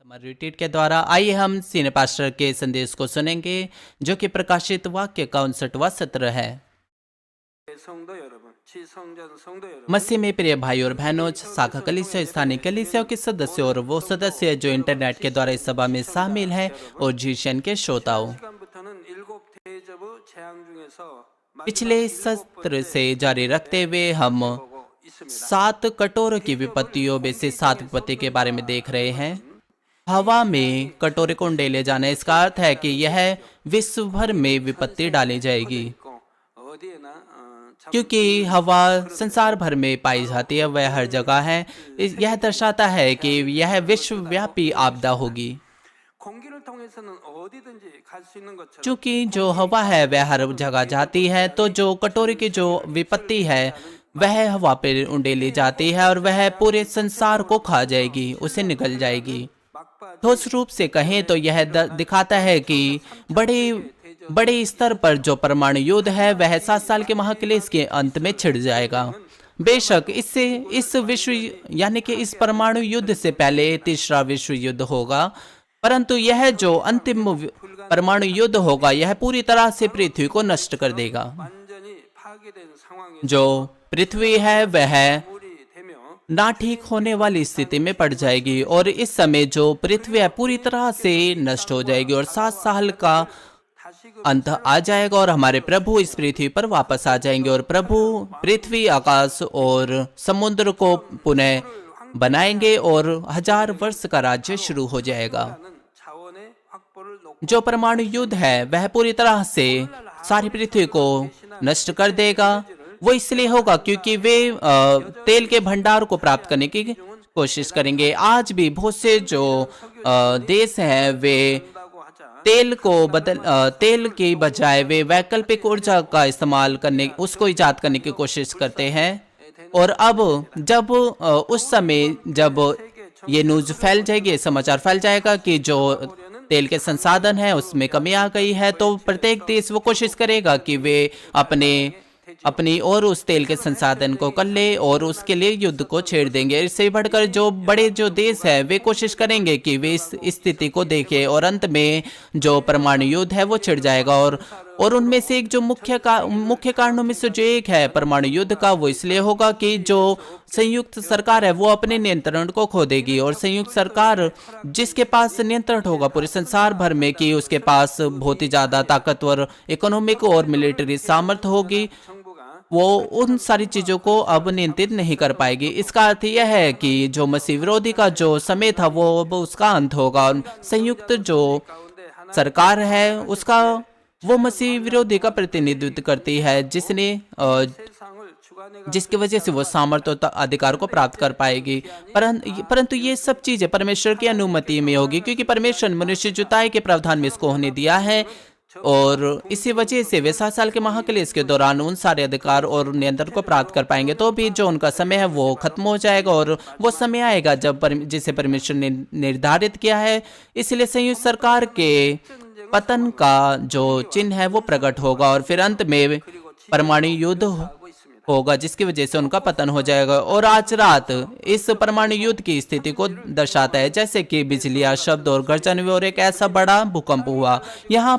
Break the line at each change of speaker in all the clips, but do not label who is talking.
हमारे रिट्रीट के द्वारा आइए हम सीनियर पास्टर के संदेश को सुनेंगे जो कि प्रकाशित वाक्य का 59वां सत्र है।
성도 여러분, 지성전 성도 여러분,
मसीह में प्रिय भाई और बहनों, शाखा कलीसिया, स्थानीय कलीसियाओं के सदस्य और वो सदस्य जो इंटरनेट के द्वारा इस सभा में शामिल हैं और जीशन के श्रोताओं,
시간부터는 7대접의 재앙 중에서
पिछले सत्र से जारी रखते हुए हम
보고 있습니다.
7 कटोरों की विपत्तियों में से 7 विपत्ति के बारे में देख रहे हैं। हवा में कटोरे को उंडेले जाना, इसका अर्थ है कि यह विश्व भर में विपत्ति डाली जाएगी,
어디에나
क्योंकि हवा संसार भर में पाई जाती है, वह हर जगह है। यह दर्शाता है कि यह विश्वव्यापी आपदा होगी,
공기를 통해서는 어디든지 갈 수 있는 것처럼
क्योंकि जो हवा है वह हर जगह जाती है। तो जो कटोरे की जो विपत्ति है वह हवा पर उंडेली जाती है और वह पूरे संसार को खा जाएगी, उसे निगल जाएगी।
막바지
ठोस रूप से कहें तो यह दिखाता है कि बड़े स्तर पर जो परमाणु युद्ध है वह 7 साल के महाक्लेश के अंत में छिड़ जाएगा। बेशक इस विश्व यानी कि इस परमाणु युद्ध से पहले तीसरा विश्व युद्ध होगा, परंतु यह जो अंतिम परमाणु युद्ध होगा यह पूरी तरह से पृथ्वी को नष्ट कर देगा।
완전히 파괴된 상황에
जो पृथ्वी है वह
물이 되며
ना ठीक होने वाली स्थिति में पड़ जाएगी और इस समय जो पृथ्वी है पूरी तरह से नष्ट हो जाएगी और 7 साल का
다시 그
अंत आ जाएगा और हमारे प्रभु इस पृथ्वी पर वापस आ जाएंगे और प्रभु पृथ्वी, आकाश और समुद्र को पुनः बनाएंगे और 1000 वर्ष का राज्य शुरू हो जाएगा।
하는 자원의 확보를 놓고
जो परमाणु युद्ध है वह पूरी तरह से सारी पृथ्वी को नष्ट कर देगा। वो इसलिए होगा क्योंकि वे तेल के भंडार को प्राप्त करने की कोशिश करेंगे। आज भी बहुत से जो देश हैं वे
한다고 하자.
तेल के बजाय वे वैकल्पिक ऊर्जा का इस्तेमाल करने, उसको इजाद करने की कोशिश करते हैं। और अब जब उस समय जब ये न्यूज फैल जाएगी, समाचार फैल जाएगा कि जो तेल के संसाधन है उसमें कमी आ गई है, तो प्रत्येक देश वो कोशिश करेगा कि वे अपनी और उस तेल के संसाधन को कर ले और उसके लिए युद्ध को छेड़ देंगे। इससे बढ़कर जो बड़े जो देश है वे कोशिश करेंगे कि वे इस स्थिति को देखें और अंत में जो परमाणु युद्ध है वो छिड़ जाएगा। और उनमें से एक जो मुख्य कारणों में से जो एक है परमाणु युद्ध का, वो इसलिए होगा कि जो संयुक्त सरकार है वो अपने नियंत्रण को खो देगी और संयुक्त सरकार जिसके पास नियंत्रण होगा पूरे संसार भर में, कि उसके पास बहुत ही ज्यादा ताकतवर इकोनॉमिक और मिलिट्री सामर्थ्य होगी, वो उन सारी चीजों को अब नियंत्रित नहीं कर पाएगी। इसका अर्थ यह है कि जो मसीह विरोधी का जो समय था वो अब उसका अंत होगा और संयुक्त जो सरकार है उसका वो मसीह विरोधी का प्रतिनिधित्व करती है, जिसकी वजह से वो सामर्थ्य और अधिकार को प्राप्त कर पाएगी। परंतु ये सब चीजें परमेश्वर की अनुमति में होगी, क्योंकि परमेश्वर मनुष्य जुताई के प्रावधान में इसको होने दिया है और इसी वजह से वे 7 साल के महाक्लेश के दौरान उन सारे अधिकार और नियंत्रण को प्राप्त कर पाएंगे। तो भी जो उनका समय है वो खत्म हो जाएगा और वो समय आएगा जब जिसे परमेश्वर ने निर्धारित किया है। इसलिए संयुक्त सरकार के पतन का जो चिन्ह है वो प्रकट होगा और फिर अंत में परमाणु युद्ध होगा, जिसकी वजह से उनका पतन हो जाएगा। और आज रात इस परमाणु युद्ध की स्थिति को दर्शाता है, जैसे कि बिजलियां, शब्द और गर्जन हुए और एक ऐसा बड़ा भूकंप हुआ। यहाँ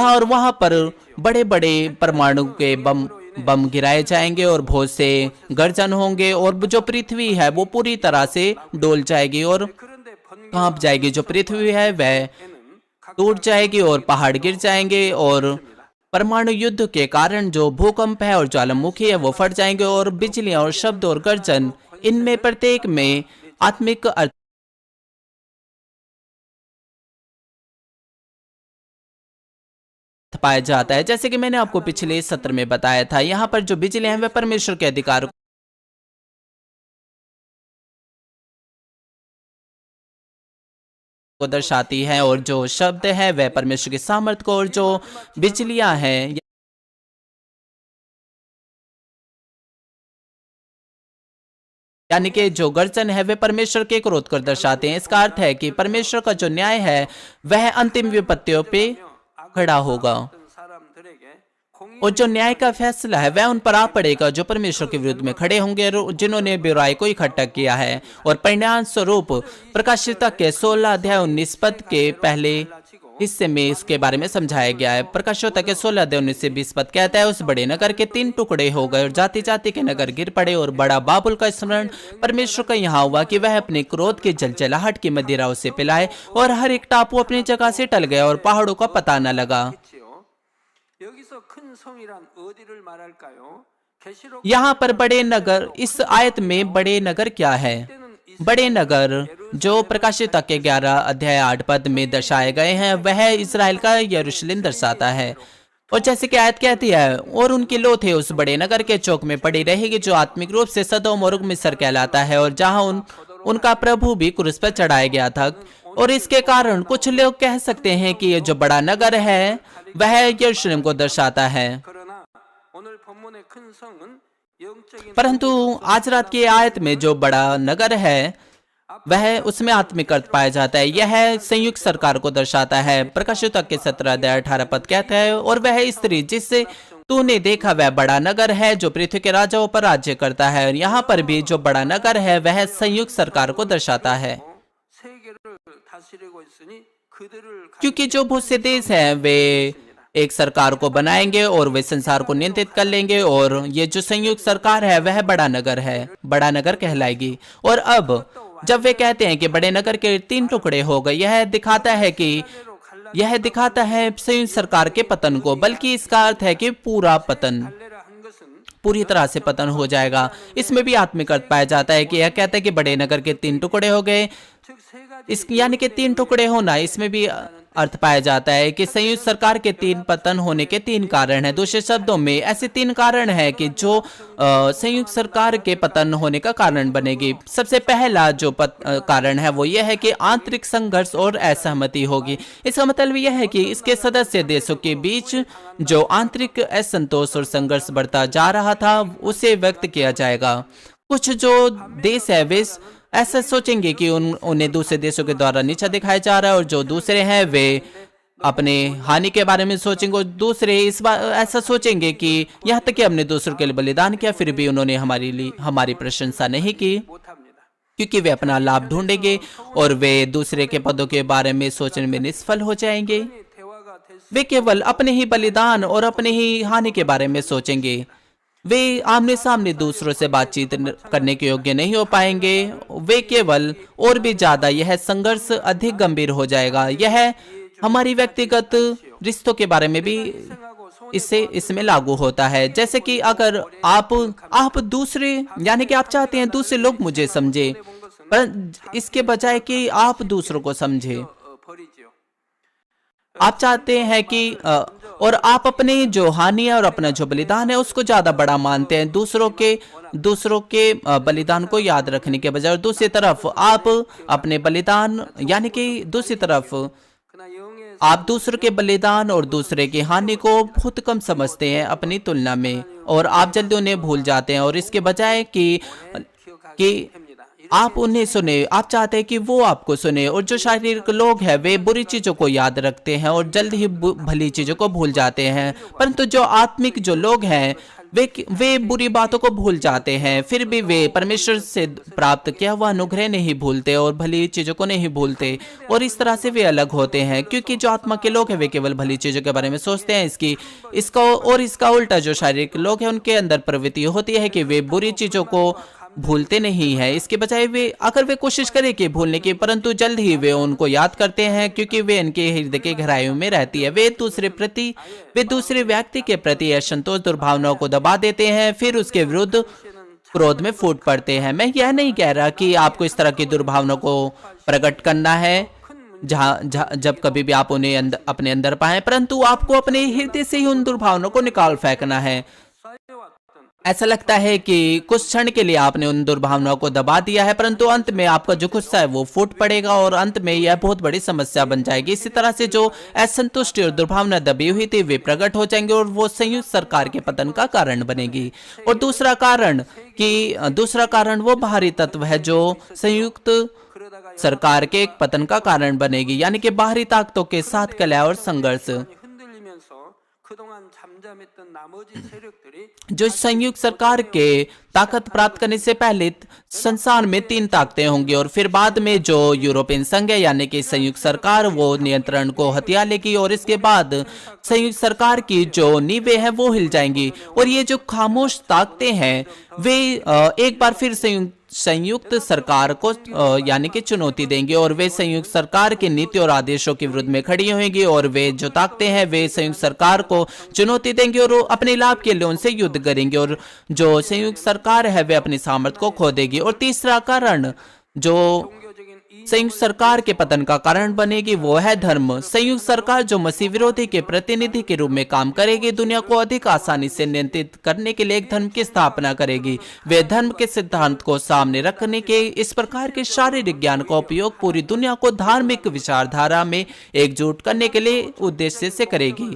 और वहाँ पर बड़े बड़े परमाणु के बम गिराए जाएंगे और बहुत से गर्जन होंगे और जो पृथ्वी है वो पूरी तरह से डोल जाएगी और कांप जाएगी। जो पृथ्वी है वह टूट जाएगी और पहाड़ गिर जाएंगे और परमाणु युद्ध के कारण जो भूकंप है और ज्वालामुखी है वो फट जाएंगे और बिजलियां और शब्द और गर्जन, इनमें प्रत्येक में आत्मिक अर्थ पाया जाता है। जैसे कि मैंने आपको पिछले सत्र में बताया था, यहाँ पर जो बिजलियां हैं वह परमेश्वर के अधिकार को दर्शाती है और जो शब्द है वह परमेश्वर के सामर्थ्य को, और जो बिजलियां हैं यानी कि जो गर्जन है वे परमेश्वर के क्रोध को दर्शाते हैं। इसका अर्थ है कि परमेश्वर का जो न्याय है वह अंतिम विपत्तियों पे खड़ा होगा। और जो न्याय का फैसला है वह उन पर आ पड़ेगा जो परमेश्वर के विरुद्ध में खड़े होंगे और जिन्होंने बुराई को इकट्ठा किया है। और परिणाम स्वरूप प्रकाशिता के 16 अध्याय 19 पद के पहले हिस्से में इसके बारे में समझाया गया है। प्रकाशिता के 16 अध्याय 19 से 20 पद कहता है, उस बड़े नगर के 3 टुकड़े हो गए और जाति जाति के नगर गिर पड़े और बड़ा बाबुल का स्मरण परमेश्वर का यहाँ हुआ कि वह अपने क्रोध के जलजलाहट की मदिरा उसे पिलाए, और हर एक टापू अपनी जगह से टल गया और पहाड़ों का पता न लगा।
여기서 큰 성이란 어디를 말할까요? 계시록
यहाँ पर बड़े नगर, इस आयत में बड़े नगर क्या है? बड़े नगर जो प्रकाशिता के 11 अध्याय 8 पद में दर्शाए गए हैं वह इजराइल का यरूशलेम दर्शाता है। और जैसे कि आयत कहती है, और उनकी लोथें उस बड़े नगर के चौक में पड़ी रहेगी जो आत्मिक रूप से सदोम और मिस्र कहलाता है, और जहाँ उनका प्रभु भी क्रूस पर चढ़ाया गया था। और इसके कारण कुछ लोग कह सकते हैं कि ये जो बड़ा नगर है वह यरूशलेम को दर्शाता है।
그러나 오늘 본문의 큰 성은 영적인
परंतु आज रात की आयत में जो बड़ा नगर है वह उसमें आत्मिक अर्थ पाया जाता है। यह संयुक्त सरकार को दर्शाता है। प्रकाशित के 17 अध्याय 18 पद कहता है, और वह स्त्री जिससे तूने देखा वह बड़ा नगर है जो पृथ्वी के राजाओं पर राज्य करता है। और यहाँ पर भी जो बड़ा नगर है वह संयुक्त सरकार को दर्शाता है,
세계를 다스리고 있으니 그들을
क्योंकि जो बहुत से देश हैं वे एक सरकार को बनाएंगे और वे संसार को नियंत्रित कर लेंगे, और ये जो संयुक्त सरकार है वह बड़ा नगर है, बड़ा नगर कहलाएगी। और अब जब वे कहते हैं कि बड़े नगर के 3 टुकड़े हो गए, यह दिखाता है संयुक्त सरकार के पतन को, बल्कि इसका अर्थ है कि पूरा पतन,
갈래라 한 것은
पूरी तरह से पतन हो जाएगा। इसमें भी आत्मिक अर्थ पाया जाता है कि यह कहता है कि बड़े नगर के 3 टुकड़े हो गए।
즉 세 가지
इस यानी कि 3 टुकड़े होना, इसमें भी अर्थ पाया जाता है कि संयुक्त सरकार के 3 पतन होने के 3 कारण हैं। दूसरे शब्दों में ऐसे 3 कारण हैं कि जो संयुक्त सरकार के पतन होने का कारण बनेगी। सबसे पहला जो कारण है वो यह है कि आंतरिक संघर्ष और असहमति होगी। इसका मतलब यह है कि इसके सदस्य देशों के बीच जो आंतरिक असंतोष और संघर्ष बढ़ता जा रहा था उसे व्यक्त किया जाएगा। कुछ जो देश है वे ऐसा सोचेंगे कि उन्हें दूसरे देशों के द्वारा नीचा दिखाया जा रहा है, और जो दूसरे हैं वे अपने हानि के बारे में सोचेंगे, और दूसरे इस बार ऐसा सोचेंगे कि यहाँ तक कि हमने दूसरों के लिए बलिदान किया फिर भी उन्होंने हमारी प्रशंसा नहीं की,
못합니다.
क्योंकि वे अपना लाभ ढूंढेंगे और वे दूसरे के पदों के बारे में सोचने में निष्फल हो जाएंगे।
대화가 될 수
वे केवल अपने ही बलिदान और अपने ही हानि के बारे में सोचेंगे। वे आमने सामने दूसरों से बातचीत करने के योग्य नहीं हो पाएंगे। वे केवल और भी ज्यादा, यह संघर्ष अधिक गंभीर हो जाएगा। यह हमारी व्यक्तिगत रिश्तों के बारे में भी इसमें लागू होता है। जैसे कि अगर आप दूसरे, यानी कि आप चाहते हैं दूसरे लोग मुझे समझे, पर इसके बजाय कि आप दूसरों को समझे,
버리지요.
आप चाहते हैं कि और आप अपनी जो हानि है और अपना जो बलिदान है उसको ज्यादा बड़ा मानते हैं, दूसरों के बलिदान को याद रखने के बजाय। और दूसरी तरफ आप अपने बलिदान, यानी कि दूसरी तरफ
그러나 영의
आप दूसरों के बलिदान और दूसरे की हानि को बहुत कम समझते हैं अपनी तुलना में, और आप जल्दी उन्हें भूल जाते हैं। और इसके बजाय कि आप उन्हें सुने, आप चाहते हैं कि वो आपको सुने। और जो शारीरिक लोग हैं वे बुरी चीजों को याद रखते हैं और जल्द ही भली चीजों को भूल जाते हैं, परंतु जो आत्मिक जो लोग हैं वे बुरी बातों को भूल जाते हैं, फिर भी वे परमेश्वर से प्राप्त किया हुआ अनुग्रह नहीं भूलते और भली चीजों को नहीं भूलते। और इस तरह से वे अलग होते हैं, क्योंकि जो आत्मा के लोग हैं वे केवल भली चीजों के बारे में सोचते हैं। इसका उल्टा जो शारीरिक लोग हैं उनके अंदर प्रवृत्ति होती है कि वे बुरी चीजों को भूलते नहीं है। इसके बजाय वे कोशिश करें कि भूलने की, परंतु जल्द ही वे उनको याद करते हैं, क्योंकि वे इनके हृदय के गहराइयों में रहती है। वे दूसरे व्यक्ति के प्रति असंतोष दुर्भावनाओं को दबा देते हैं, फिर उसके विरुद्ध क्रोध में फूट पड़ते हैं। मैं यह नहीं कह रहा कि आपको इस तरह की दुर्भावनाओं को प्रकट करना है जब कभी भी आप उन्हें अपने अंदर पाएं, परंतु आपको अपने हृदय से ही उन दुर्भावनाओं को निकाल फेंकना है। ऐसा लगता है कि कुछ क्षण के लिए आपने उन दुर्भावनाओं को दबा दिया है, परंतु अंत में आपका जो गुस्सा है वो फूट पड़ेगा और अंत में यह बहुत बड़ी समस्या बन जाएगी। इसी तरह से जो असंतुष्टि और दुर्भावना दबी हुई थी वे प्रकट हो जाएंगे और वो संयुक्त सरकार के पतन का कारण बनेगी। और दूसरा कारण वो बाहरी तत्व है जो संयुक्त सरकार के एक पतन का कारण बनेगी, यानी कि बाहरी ताकतों के साथ कलह और संघर्ष।
흔들리면서 그동안 잠자 잠잠했던 나머지 세력들이
जो संयुक्त सरकार के ताकत प्राप्त करने से पहले संसार में 3 ताकतें होंगी और फिर बाद में जो यूरोपियन संघ है यानी कि संयुक्त सरकार वो नियंत्रण को हथिया लेगी और इसके बाद संयुक्त सरकार की जो नींवें हैं वो हिल जाएंगी और ये जो खामोश ताकतें हैं वे एक बार फिर संयुक्त सरकार को यानी कि चुनौती देंगे और वे संयुक्त सरकार की नीति और आदेशों के विरुद्ध में खड़ी होंगी और वे जो ताकतें हैं वे संयुक्त सरकार को चुनौती देंगे और अपने लाभ के लिए उनसे युद्ध करेंगे और जो संयुक्त सरकार है वे अपनी सामर्थ्य को खो देगी। और तीसरा कारण जो संयुक्त सरकार के पतन का कारण बनेगी वो है धर्म। संयुक्त सरकार जो मसीह विरोधी के प्रतिनिधि के रूप में काम करेगी दुनिया को अधिक आसानी से नियंत्रित करने के लिए एक धर्म की स्थापना करेगी। वे धर्म के सिद्धांत को सामने रखने के इस प्रकार के शारीरिक ज्ञान का उपयोग पूरी दुनिया को धार्मिक विचारधारा में एकजुट करने के लिए उद्देश्य से करेगी।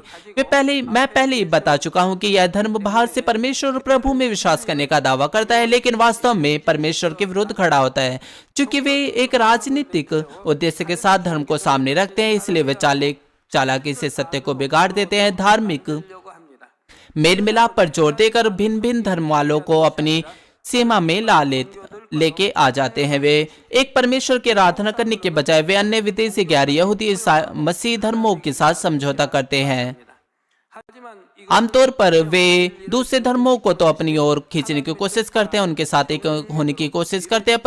मैं पहले ही बता चुका हूं कि यह धर्म बाहर से परमेश्वर और प्रभु में विश्वास करने का दावा करता है लेकिन वास्तव में परमेश्वर के विरुद्ध खड़ा होता है। चूंकि वे एक राजनीतिक उद्देश्य के साथ धर्म को सामने रखते हैं इसलिए वे चालाकी से सत्य को बिगाड़ देते हैं। धार्मिक मेल मिलाप पर जोर देकर भिन्न भिन्न धर्म वालों को अपनी सीमा में लेके आ जाते हैं। वे एक परमेश्वर की आराधना करने के बजाय वे अन्य विदेशी गैर यहूदी मसीह धर्मों के साथ समझौता करते हैं। आमतौर पर वे दूसरे धर्मों को तो अपनी ओर खींचने की कोशिश करते हैं, उनके साथ एक होने की कोशिश करते हैं,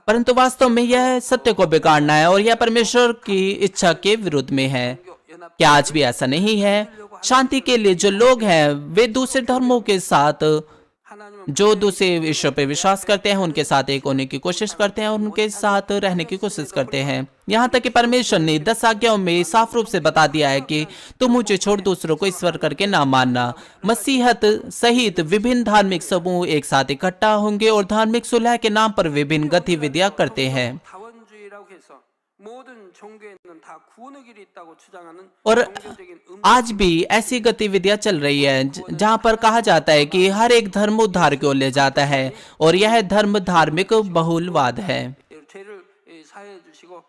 परंतु वास्तव में यह सत्य को बिगाड़ना है और यह परमेश्वर की इच्छा के विरुद्ध में है। क्या आज भी ऐसा नहीं है? शांति के लिए जो लोग हैं वे दूसरे धर्मों के साथ जो दूसरे ईश्वर पर विश्वास करते हैं उनके साथ एक होने की कोशिश करते हैं और उनके साथ रहने की कोशिश करते हैं। यहाँ तक कि परमेश्वर ने 10 आज्ञाओं में साफ रूप से बता दिया है कि तुम मुझे छोड़ दूसरों को ईश्वर करके ना मानना। मसीहत सहित विभिन्न धार्मिक समूह एक साथ इकट्ठा होंगे और धार्मिक सुलह के नाम पर विभिन्न गतिविधियां करते हैं और आज भी ऐसी गतिविधियां चल रही है जहां पर कहा जाता है कि हर एक धर्म उद्धार की ओर ले जाता है और यह धर्म धार्मिक बहुलवाद है।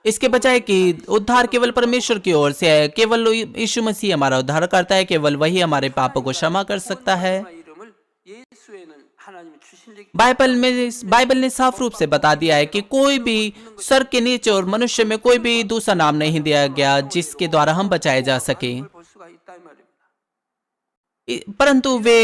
इसके बजाय कि उद्धार केवल परमेश्वर की ओर से है, केवल यीशु मसीह हमारा उद्धार करता है, केवल वही हमारे पापों को क्षमा कर सकता है। बाइबल ने साफ रूप से बता दिया है कि कोई भी स्वर्ग के नीचे और मनुष्य में कोई भी दूसरा नाम नहीं दिया गया जिसके द्वारा हम बचाए जा सके। परंतु वे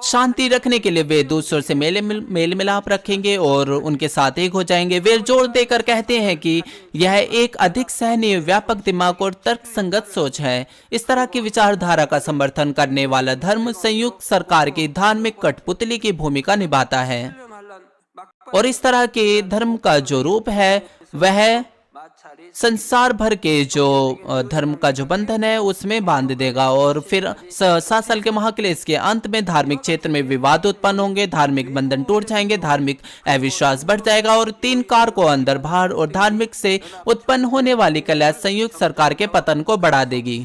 शांति रखने के लिए वे दूसरों से मेल मिलाप रखेंगे और उनके साथ एक हो जाएंगे। वे जोर देकर कहते हैं कि यह एक अधिक सहनीय, व्यापक दिमाग और तर्कसंगत सोच है। इस तरह की विचारधारा का समर्थन करने वाला धर्म संयुक्त सरकार की धार्मिक कठपुतली की भूमिका निभाता है और इस तरह के धर्म का जो रूप है वह संसार भर के जो धर्म का जो बंधन है उसमें बांध देगा और फिर 7 साल के महाक्लेश के अंत में धार्मिक क्षेत्र में विवाद उत्पन्न होंगे, धार्मिक बंधन टूट जाएंगे, धार्मिक अविश्वास बढ़ जाएगा और 3 कारकों अंदर बाहर और धार्मिक से उत्पन्न होने वाली कलह संयुक्त सरकार के पतन को बढ़ा देगी।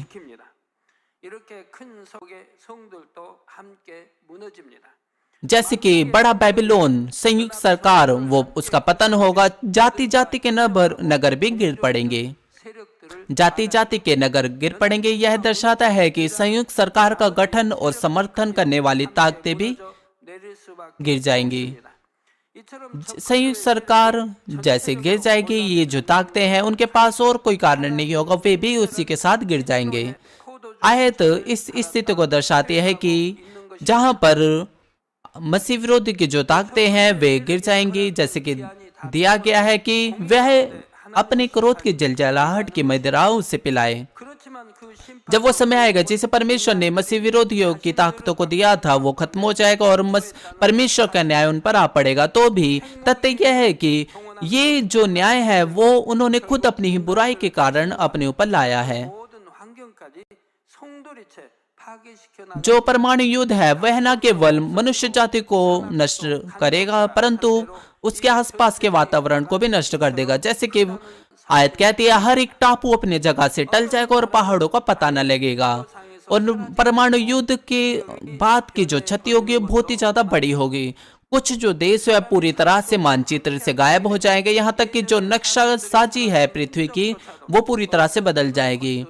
जैसे कि बड़ा बेबीलोन संयुक्त सरकार वो उसका पतन होगा, जाति जाति के नगर भी गिर पड़ेंगे, जाति जाति के नगर गिर पड़ेंगे। यह दर्शाता है कि संयुक्त सरकार का गठन और समर्थन करने वाली ताकतें भी गिर जाएंगी। संयुक्त सरकार जैसे गिर जाएगी, ये जो ताकतें हैं उनके पास और कोई कारण नहीं होगा, वे भी उसी के साथ गिर जाएंगे। आयत इस स्थिति को दर्शाती है कि जहां पर मसीह विरोधी की जो ताकतें हैं वे गिर जाएंगी, जैसे कि दिया गया है कि वह अपने क्रोध की जलजलाहट की मदिराओं उसे पिलाए। जब वो समय आएगा जिसे परमेश्वर ने मसीह विरोधियों की ताकतों को दिया था वो खत्म हो जाएगा और परमेश्वर का न्याय उन पर आ पड़ेगा। तो भी तथ्य यह है कि ये जो न्याय है वो उन्होंने खुद अपनी ही बुराई के कारण अपने ऊपर लाया है। जो परमाणु युद्ध है वह न केवल मनुष्य जाति को नष्ट करेगा परंतु उसके आसपास के वातावरण को भी नष्ट कर देगा। जैसे कि आयत कहती है, हर एक टापू अपनी जगह से टल जाएगा और पहाड़ों का पता न लगेगा और परमाणु युद्ध के बाद की जो क्षति होगी बहुत ही ज्यादा बड़ी होगी। कुछ जो देश है पूरी तरह से मानचित्र से गायब हो जाएंगे, यहाँ तक कि जो नक्शा साजी है पृथ्वी की वो पूरी तरह से बदल जाएगी।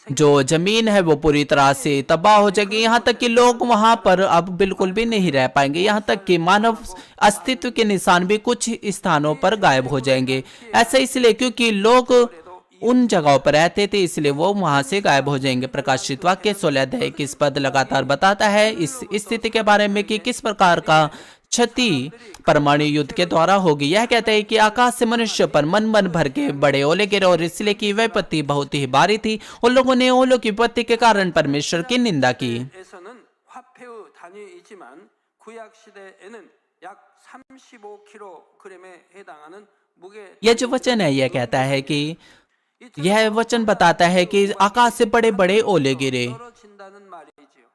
जो जमीन है वो पूरी तरह से तबाह हो जाएगी, यहाँ तक कि लोग वहां पर अब बिल्कुल भी नहीं रह पाएंगे, यहाँ तक कि मानव अस्तित्व के निशान भी कुछ स्थानों पर गायब हो जाएंगे। ऐसा इसलिए क्योंकि लोग उन जगहों पर रहते थे, इसलिए वो वहां से गायब हो जाएंगे। प्रकाशित वाक्य 16 अध्याय 21 पद लगातार बताता है इस स्थिति के बारे में कि किस प्रकार का क्षति परमाणु युद्ध के द्वारा होगी। यह कहता है कि आकाश से मनुष्य पर मन मन भर के बड़े ओले गिरे और इसलिए कि वह विपत्ति बहुत ही भारी थी। उन लोगों ने ओलों की विपत्ति के कारण परमेश्वर की निंदा की।
에서는 화폐의 단위이지만 구약 시대에는 약 35kg에 해당하는 무게.
यह जो वचन है यह कहता है कि यह वचन बताता है कि आकाश से बड़े बड़े ओले गिरे।
떨어진다는 말이지요.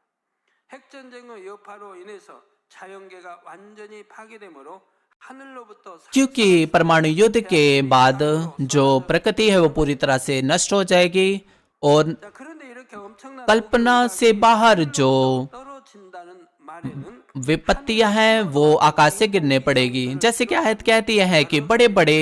핵전쟁의 여파로 인해서 자연계가 완전히 파괴되므로 하늘로부터
क्योंकि परमाणु युद्ध के बाद जो प्रकृति है वो पूरी तरह से नष्ट हो जाएगी और
자, 그런데 이렇게 엄청난
कल्पना से बाहर जो
떨어진다는 말에는
विपत्तियां हैं वो आकाश से गिरने पड़ेगी। जैसे कि आयत कहती है कि बड़े बड़े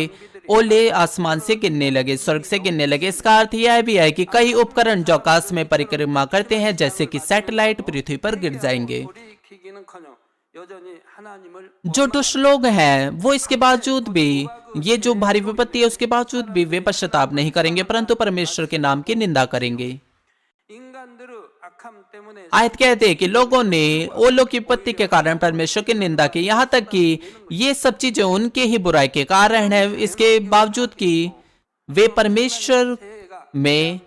ओले आसमान से गिरने लगे, स्वर्ग से गिरने लगे। इसका अर्थ यह भी है कि कई उपकरण जो आकाश में परिक्रमा करते हैं जैसे कि सैटेलाइट पृथ्वी पर गिर जाएंगे।
돌이키기는커녕 여전히 하나님을
जो दुष्ट लोग हैं वो इसके बावजूद भी, ये जो भारी विपत्ति है उसके बावजूद भी वे पश्चाताप नहीं करेंगे परंतु परमेश्वर के नाम की निंदा करेंगे।
인간들의 악함 때문에
आयत कहते हैं कि लोगों ने ओलों की विपत्ति के कारण परमेश्वर की निंदा की, यहाँ तक कि ये सब चीजें उनके ही बुराई के कारण है, इसके बावजूद कि वे परमेश्वर में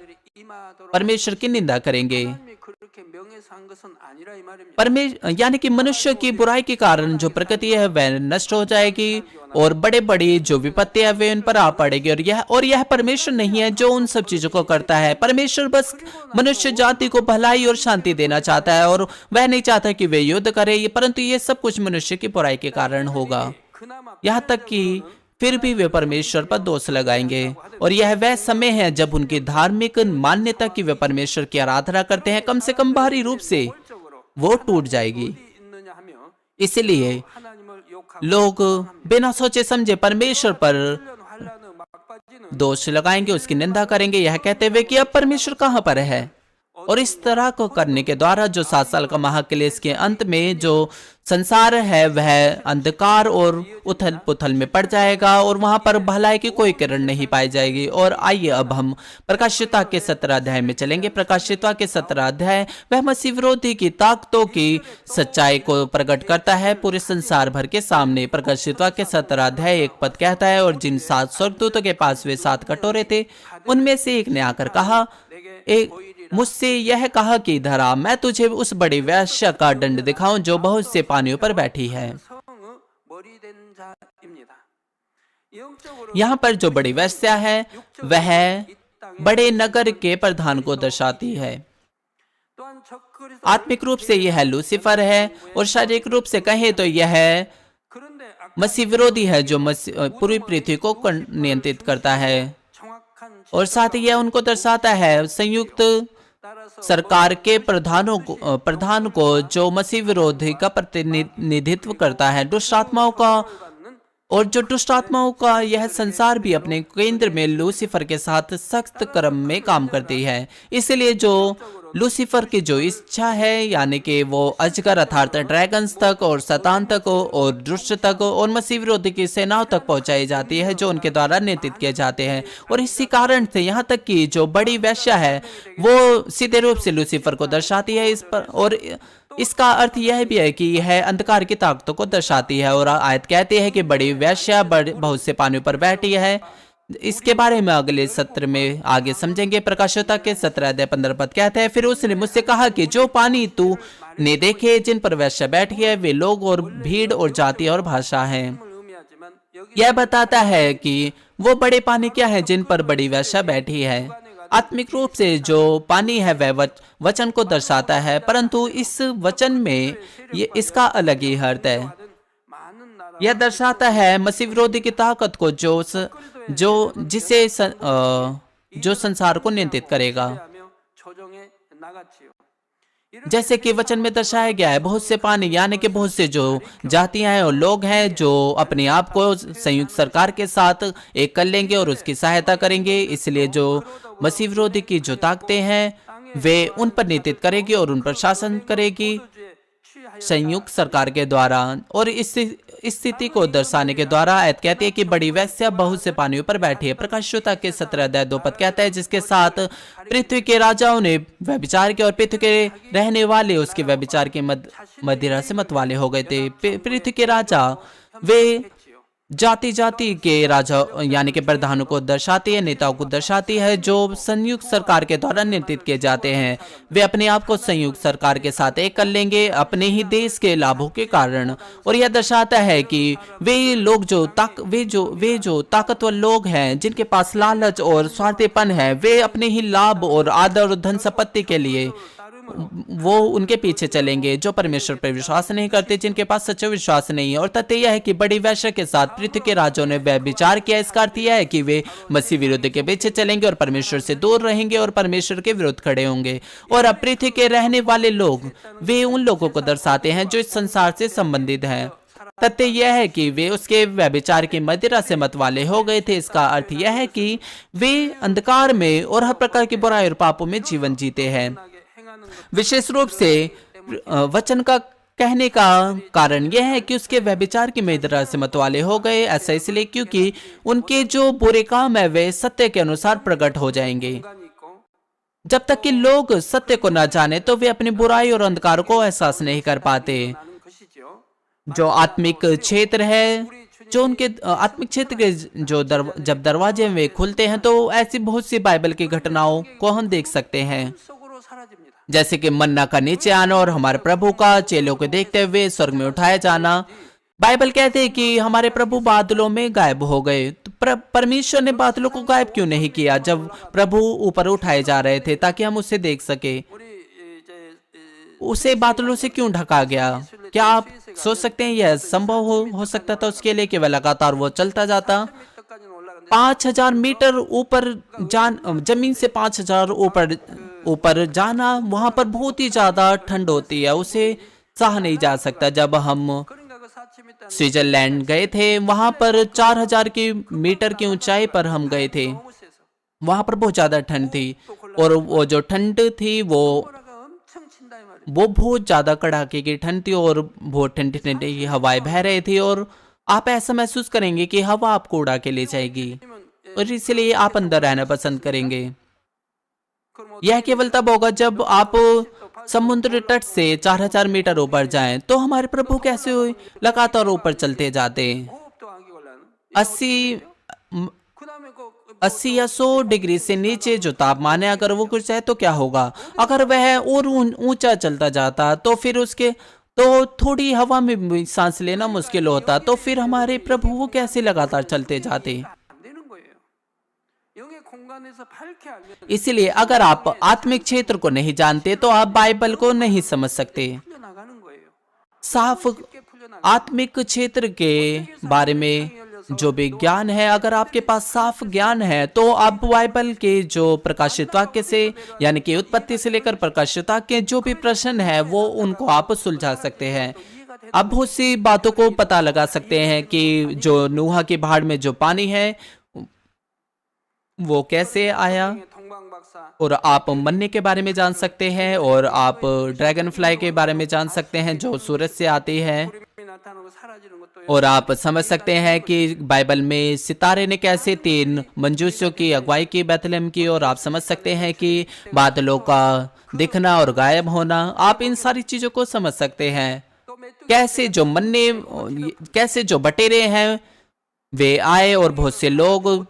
परमेश्वर की निंदा करेंगे।
하나님이 그렇게 명예상 것은 आनिरा 이 말입니다.
यानी कि मनुष्य की बुराई के कारण जो प्रकृति है वह नष्ट हो जाएगी और बड़े बड़ी जो विपत्ति है वे उन पर आ पड़ेगी। और यह परमेश्वर नहीं है जो उन सब चीजों को करता है। परमेश्वर बस मनुष्य जाति को भलाई और शांति देना चाहता है और वह नहीं चाहता कि वे युद्ध करे, परंतु ये सब कुछ मनुष्य की बुराई के कारण होगा।
그나마
यहाँ तक कि फिर भी वे परमेश्वर पर दोष लगाएंगे और यह वह समय है जब उनकी धार्मिक मान्यता की वे परमेश्वर की आराधना करते हैं कम से कम बाहरी रूप से वो टूट जाएगी।
있느냐 하면
इसलिए
하나님을 욕하고
लोग बिना सोचे समझे परमेश्वर पर
환란의 막바지는
दोष लगाएंगे, उसकी निंदा करेंगे, यह कहते हुए कि अब परमेश्वर कहाँ पर है। और इस तरह को करने के द्वारा जो 7 साल का महाक्लेश के अंत में जो संसार है वह अंधकार और उथल पुथल में पड़ जाएगा और वहां पर भलाई की कोई किरण नहीं पाई जाएगी। और आइए अब हम प्रकाशितता के 17 अध्याय में चलेंगे। प्रकाशितता के 17 अध्याय वह मसीह विरोधी की ताकतों की सच्चाई को प्रकट करता है पूरे संसार भर के सामने। प्रकाशितता के 17 अध्याय 1 पद कहता है, और जिन 7 स्वर्गदूतों के पास वे 7 कटोरे थे उनमें से एक ने आकर कहा, एक मुझसे यह कहा कि इधर आ, मैं तुझे उस बड़ी वेश्या का दंड दिखाऊं जो बहुत से पानियों पर बैठी है।
성의 머리된 자입니다. 영적으로
यहाँ पर जो बड़ी वेश्या है वह बड़े नगर के प्रधान को दर्शाती है।
또한 적그리스도
आत्मिक रूप से यह लूसीफर है और शारीरिक रूप से कहें तो यह
그런데
मसीह विरोधी है जो पूरी पृथ्वी को नियंत्रित करता है।
정확한
और साथ ही यह उनको दर्शाता है संयुक्त
따라서
सरकार के प्रधान को जो मसीह विरोधी का प्रतिनिधित्व करता है, दुष्ट आत्माओं का।
받는
और जो दुष्ट आत्माओं का यह संसार भी अपने केंद्र में लूसीफर के साथ सख्त क्रम में काम करती है। इसलिए जो लूसीफर की जो इच्छा है यानी कि वो अजगर अर्थात ड्रैगन्स तक और शैतान तक और दुष्ट तक और मसीह विरोधी की सेनाओं तक पहुंचाई जाती है जो उनके द्वारा नियंत्रित किए जाते हैं। और इसी कारण से यहाँ तक कि जो बड़ी वेश्या है वो सीधे रूप से लूसीफर को दर्शाती है इस पर। और इसका अर्थ यह भी है कि यह अंधकार की ताकतों को दर्शाती है। और आयत कहती है कि बड़ी वेश्या बहुत से पानियों पर बैठी है। इसके बारे में अगले सत्र में आगे समझेंगे। प्रकाशितता के 17 अध्याय 15 पद कहते हैं, फिर उसने मुझसे कहा कि जो पानी तू ने देखे जिन पर वेश्या बैठी है वे लोग और भीड़ और जाति और भाषा हैं।
을 의미하지만 여기
यह बताता है कि वो बड़े पानी क्या है जिन पर बड़ी वेश्या बैठी है। आत्मिक रूप से जो पानी है वह वचन को दर्शाता है, परंतु इस वचन में ये इसका अलग ही अर्थ है।
많은 나라
यह दर्शाता है मसीह विरोधी की ताकत को जो संसार को नियंत्रित करेगा।
하며 조정해 나갔지요.
जैसे कि वचन में दर्शाया गया है, बहुत से पानी यानी कि बहुत से जो जातियां हैं और लोग हैं जो अपने आप को संयुक्त सरकार के साथ एक कर लेंगे और उसकी सहायता करेंगे। इसलिए जो मसीह विरोधी की जो ताकतें हैं वे उन पर नेतृत्व करेगी और उन पर शासन करेगी संयुक्त सरकार के द्वारा। और इस स्थिति को दर्शाने के द्वारा आयत कहती है कि बड़ी वेश्या बहुत से पानियों पर बैठी है। प्रकाशिता के 17 अध्याय 2 पद कहता है, जिसके साथ पृथ्वी के राजाओं ने व्यभिचार किया और पृथ्वी के रहने वाले उसके व्यभिचार के मदिरा से मतवाले हो गए थे। पृथ्वी के राजा वे जाति जाति के राजा यानी कि प्रधानों को दर्शाती है, नेताओं को दर्शाती है जो संयुक्त सरकार के द्वारा नेतृत्व किए जाते हैं। वे अपने आप को संयुक्त सरकार के साथ एक कर लेंगे अपने ही देश के लाभों के कारण। और यह दर्शाता है कि वे लोग जो ताकतवर लोग हैं, जिनके पास लालच और स्वार्थीपन है, वे अपने ही लाभ और आदर और धन संपत्ति के लिए वो उनके पीछे चलेंगे। जो परमेश्वर पर विश्वास नहीं करते, जिनके पास सच्चा विश्वास नहीं है। और तथ्य यह है कि बड़ी वेश्या के साथ पृथ्वी के राजाओं ने व्यभिचार किया। इसका अर्थ यह है कि वे मसीह विरुद्ध के पीछे चलेंगे और परमेश्वर से दूर रहेंगे और परमेश्वर के विरुद्ध खड़े होंगे। और अब पृथ्वी के रहने वाले लोग वे उन लोगों को दर्शाते हैं जो इस संसार से संबंधित हैं। तथ्य यह है कि वे उसके व्यभिचार की मदिरा से मतवाले हो गए थे। इसका अर्थ यह है कि वे अंधकार में और हर प्रकार की बुराई और पापों में जीवन जीते हैं। विशेष रूप से वचन का कहने का कारण यह है कि उसके व्यभिचार की मदिरा से मतवाले हो गए। ऐसा इसलिए क्योंकि उनके जो बुरे काम है वे सत्य के अनुसार प्रकट हो जाएंगे। जब तक कि लोग सत्य को न जाने तो वे अपनी बुराई और अंधकार को एहसास नहीं कर पाते। जो आत्मिक क्षेत्र है, जो उनके आत्मिक क्षेत्र के जब दरवाजे वे खुलते हैं तो ऐसी बहुत सी बाइबल की घटनाओं को हम देख सकते हैं, जैसे कि मन्ना का नीचे आना और हमारे प्रभु का चेलों को देखते हुए स्वर्ग में उठाया जाना। बाइबल कहते हैं कि हमारे प्रभु बादलों में गायब हो गए। तो परमेश्वर ने बादलों को गायब क्यों नहीं किया जब प्रभु ऊपर उठाए जा रहे थे ताकि हम उसे देख सके? उसे बादलों से क्यों ढका गया? क्या आप सोच सकते हैं यह संभव हो सकता था उसके लिए कि वह लगातार वो चलता जाता? 5000 मीटर ऊपर जमीन से 5000 ऊपर जाना, वहां पर बहुत ही ज्यादा ठंड होती है, उसे सहा नहीं जा सकता। जब हम स्विट्जरलैंड गए थे, वहां पर 4000 मीटर की ऊंचाई पर हम गए थे। वहां पर बहुत ज्यादा ठंड थी और वो जो ठंड थी वो बहुत ज्यादा कड़ाके की ठंड थी और बहुत ठंडी ठंडी हवाएं बह रही थी और आप ऐसा महसूस करेंगे कि हवा आपको उड़ा के ले जाएगी और इसलिए आप अंदर रहना पसंद करेंगे। यह केवल तब होगा जब आप समुद्र तट से 4000 मीटर ऊपर जाएं। तो हमारे प्रभु कैसे लगातार ऊपर चलते जाते? 80 या 100 डिग्री से नीचे जो तापमान है, अगर वो कुछ है तो क्या होगा? अगर वह और ऊंचा चलता जाता तो फिर उसके तो थोड़ी हवा में भी सांस लेना मुश्किल होता। तो फिर हमारे प्रभु वो कैसे लगातार चलते जाते? इसलिए अगर आप आत्मिक क्षेत्र को नहीं जानते तो आप बाइबल को नहीं समझ सकते। साफ आत्मिक क्षेत्र के बारे में जो भी ज्ञान है, अगर आपके पास साफ ज्ञान है तो आप बाइबल के जो प्रकाशित वाक्य से यानी कि उत्पत्ति से लेकर प्रकाशित वाक्य जो भी प्रश्न है वो उनको आप सुलझा सकते हैं। आप बहुत सी बातों को पता लगा सकते हैं कि जो नूहा की पहाड़ में जो पानी है वो कैसे आया, और आप मन्ने के बारे में जान सकते हैं और आप ड्रैगन फ्लाई के बारे में जान सकते हैं जो सूरज से आती है। और आप समझ सकते हैं कि बाइबल में सितारे ने कैसे 3 मंजूसियों की अगुवाई की बैतलहम की, और आप समझ सकते हैं कि बादलों का दिखना और गायब होना। आप इन सारी चीजों को समझ सकते हैं। कैसे जो बटेरे हैं वे आए और बहुत से लोग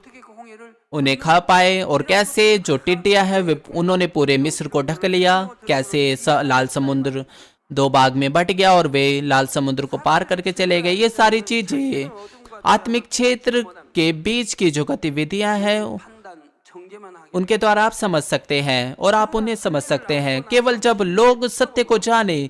उन्हें खा पाए, और कैसे जो टिड्डियां हैं वे उन्होंने पूरे मिस्र को ढक लिया। कैसे लाल समुद्र 2 भाग में बट गया और वे लाल समुद्र को पार करके चले गए। ये सारी चीजें आत्मिक क्षेत्र के बीच की जो गतिविधियां हैं उनके द्वारा आप समझ सकते हैं और आप उन्हें समझ सकते हैं केवल जब लोग सत्य को जाने।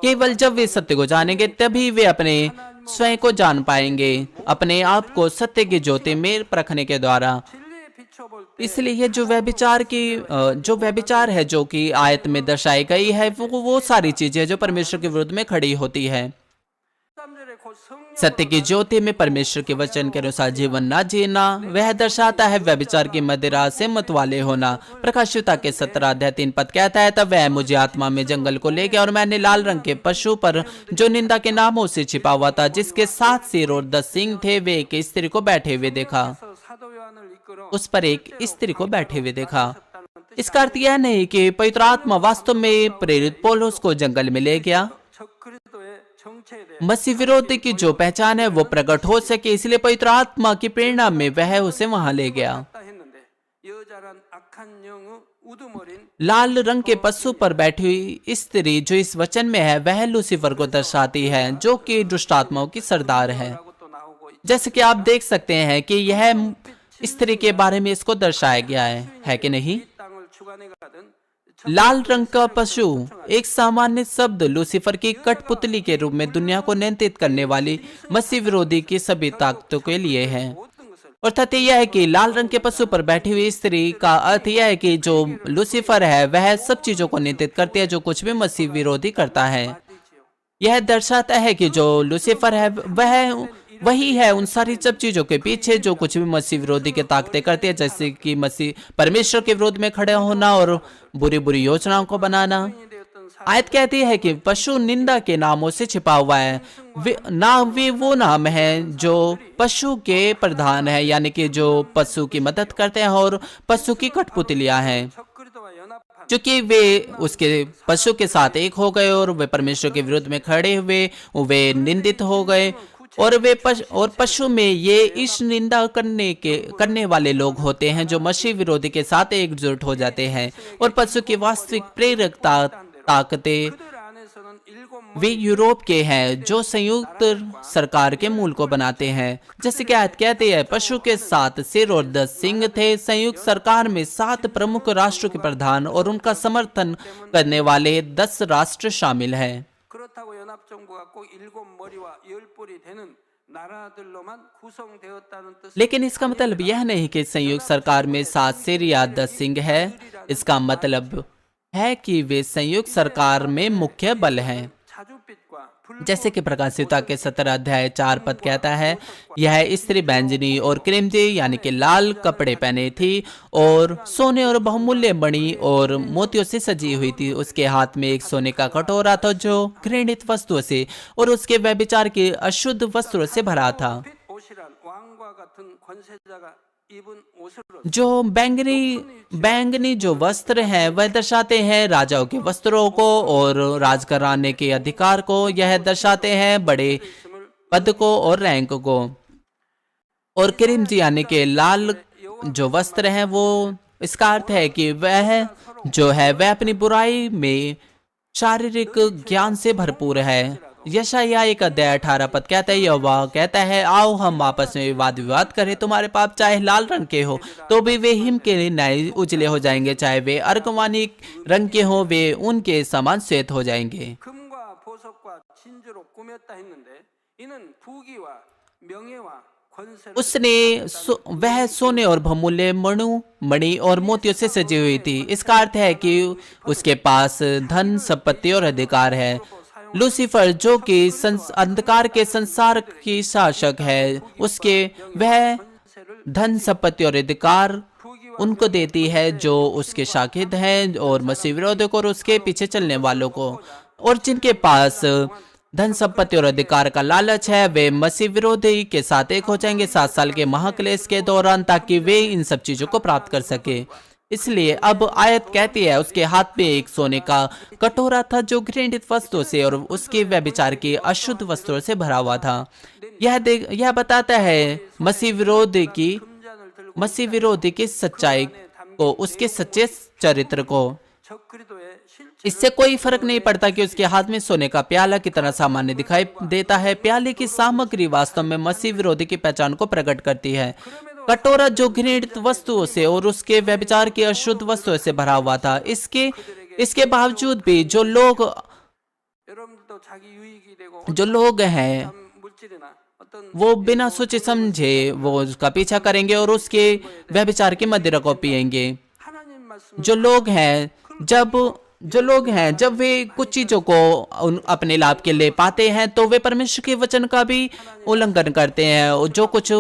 केवल जब वे सत्य को जानेंगे तभी वे अपने स्वयं को जान पाएंगे, अपने आप को सत्य की ज्योति में परखने के द्वारा।
비춰볼 때
इसलिए ये जो व्यभिचार है जो कि आयत में दर्शाई गई है वो सारी चीजें जो परमेश्वर के विरुद्ध में खड़ी होती है।
13절에 곧
सत्य की
성령으로
ज्योति में परमेश्वर के वचन के अनुसार जीवन न जीना वह दर्शाता है व्यभिचार की मदिरा से मतवाले होना। प्रकाशिता के 17 अध्याय 3 पद कहता है, तब वह मुझे आत्मा में जंगल को ले गया और मैंने लाल रंग के पशु पर जो निंदा के नामों से छिपा हुआ था, जिसके 7 सिर और 10 सींग थे, वे एक स्त्री को बैठे हुए देखा।
사도 요한을 이끌어
उस पर एक स्त्री को बैठे हुए देखा। इसका अर्थ यह नहीं कि पवित्र आत्मा वास्तव में प्रेरित पौलुस को जंगल में ले गया।
적그리스도의 정체에 대해
मसीह विरोधी की जो पहचान है वो प्रकट हो सके, इसलिए पवित्र आत्मा की प्रेरणा में वह उसे वहां ले गया।
했다 했는데 여자란 악한 영의 우두머린
लाल रंग के पशु पर बैठी हुई स्त्री जो इस वचन में है वह लूसीफर को दर्शाती है, जो कि दुष्ट आत्माओं की सरदार है।
라고 또 나오고 있-
जैसे कि आप देख सकते हैं कि यह स्त्री के बारे में इसको दर्शाया गया है कि नहीं।
이 땅을 주관해 가던
लाल रंग का पशु एक सामान्य शब्द लूसीफर की कठपुतली के रूप में दुनिया को नियंत्रित करने वाली मसीह विरोधी की सभी ताकतों के लिए है।
어떤 것을
और तथ्य यह है कि लाल रंग के पशु पर बैठी हुई स्त्री का अर्थ यह है कि जो लूसीफर है वह सब चीजों को नियंत्रित करती है जो कुछ भी मसीह विरोधी करता है।
말이지요.
यह दर्शाता है कि जो लूसीफर है वह वही है उन सारी सब चीजों के पीछे जो कुछ भी मसीह विरोधी के ताकतें करती है, जैसे कि मसीह परमेश्वर के विरोध में खड़े होना और बुरी बुरी योजनाओं को बनाना।
이 되었던 사
आयत कहती है कि पशु निंदा के नामों से छिपा हुआ है। वे वो नाम है जो पशु के प्रधान है, यानी कि जो पशु की मदद करते हैं और पशु की कठपुतलियां हैं।
적그리스도와 연합한
क्योंकि वे उसके पशु के साथ एक हो गए और वे परमेश्वर के विरुद्ध में खड़े हुए, वे निंदित हो गए और पशु में ये इस निंदा करने वाले लोग होते हैं जो मसीह विरोधी के साथ एकजुट हो जाते हैं। और पशु की वास्तविक प्रेरक ताकतें
그들 안에서는 일곱
वे यूरोप के हैं जो संयुक्त सरकार के मूल को बनाते हैं। जैसे कि आयत कहती है, पशु के 7 सिर और 10 सींग थे। संयुक्त सरकार में 7 प्रमुख राष्ट्रों के प्रधान और उनका समर्थन करने वाले 10 राष्ट्र शामिल हैं।
그렇다고 연합정부가 꼭 일곱 머리와 열 뿔이 되는 나라들로만 구성되었다는 뜻.
लेकिन इसका मतलब यह नहीं कि संयुक्त सरकार में 7 सिर या 10 सिंह है। इसका मतलब है कि वे संयुक्त सरकार में मुख्य बल हैं।
자줏빛과
जैसे कि प्रकाशिता के 17 अध्याय 4 पद कहता है, यह स्त्री बैंजनी और क्रिमजी यानी कि लाल कपड़े पहने थी और सोने और बहुमूल्य मणि और मोतियों से सजी हुई थी। उसके हाथ में एक सोने का कटोरा था जो घृणित वस्तुओं से और उसके व्यभिचार के अशुद्ध वस्त्रों से भरा था।
빛 옷이란 왕과 같은 권세자가 입은 옷으로
जो बैंगनी जो वस्त्र हैं वह दर्शाते हैं राजाओं के वस्त्रों को और राजघराने के अधिकार को। यह दर्शाते हैं बड़े पद को और रैंक को। और क्रिमजी यानी कि लाल जो वस्त्र हैं वो इसका अर्थ है कि वह जो है वह अपनी बुराई में शारीरिक ज्ञान से भरपूर है। यशायाह 1 अध्याय 18 पद कहता है, यहोवा कहता है, आओ हम आपस में विवाद करें। तुम्हारे पाप चाहे लाल रंग के हो तो भी वे हिम के नए उजले हो जाएंगे, चाहे वे अर्गवानी रंग के हो वे उनके समान श्वेत हो जाएंगे।
금과 보석과 진주로 꾸몄다 했는데 이는 부귀와 명예와 권세를
वह सोने और बहुमूल्य मणि और मोतियों से सजी हुई थी। इसका अर्थ है कि उसके पास धन संपत्ति और अधिकार है। लूसीफर जो कि अंधकार के संसार की शासक है, उसके वह धन संपत्ति और अधिकार उनको देती है जो उसके शागिद हैं और मसीह विरोधी को और उसके पीछे चलने वालों को। और जिनके पास धन संपत्ति और अधिकार का लालच है वे मसीह विरोधी के साथ एक हो जाएंगे 7 साल के महाक्लेश के दौरान, ताकि वे इन सब चीजों को प्राप्त कर सके। इसलिए अब आयत कहती है, उसके हाथ में एक सोने का कटोरा था जो घृणित वस्तुओं से और उसके व्यभिचार के अशुद्ध वस्त्रों से भरा हुआ था। यह बताता है मसीह विरोधी की सच्चाई को, उसके सच्चे चरित्र को।
적그리스도의 실제
इससे कोई फर्क नहीं पड़ता कि उसके हाथ में सोने का प्याला कितना सामान्य दिखाई देता है। प्याले की सामग्री वास्तव में मसीह विरोधी की पहचान को प्रकट करती है। कटोरा जो घृणित वस्तुओं से और उसके व्यभिचार की अशुद्ध वस्तुओं से भरा हुआ था। इसके बावजूद भी
여러분들도 자기 유익이 되고
जो लोग हैं
물질이나 어떤
वो बिना सोचे समझे वो उसका पीछा करेंगे और उसके व्यभिचार की मदिरा को पिएंगे।
하나님 말씀을
जो लोग हैं जब वे कुछ चीजों को अपने लाभ के लिए पाते हैं तो वे परमेश्वर के वचन का भी उल्लंघन करते हैं और जो कुछ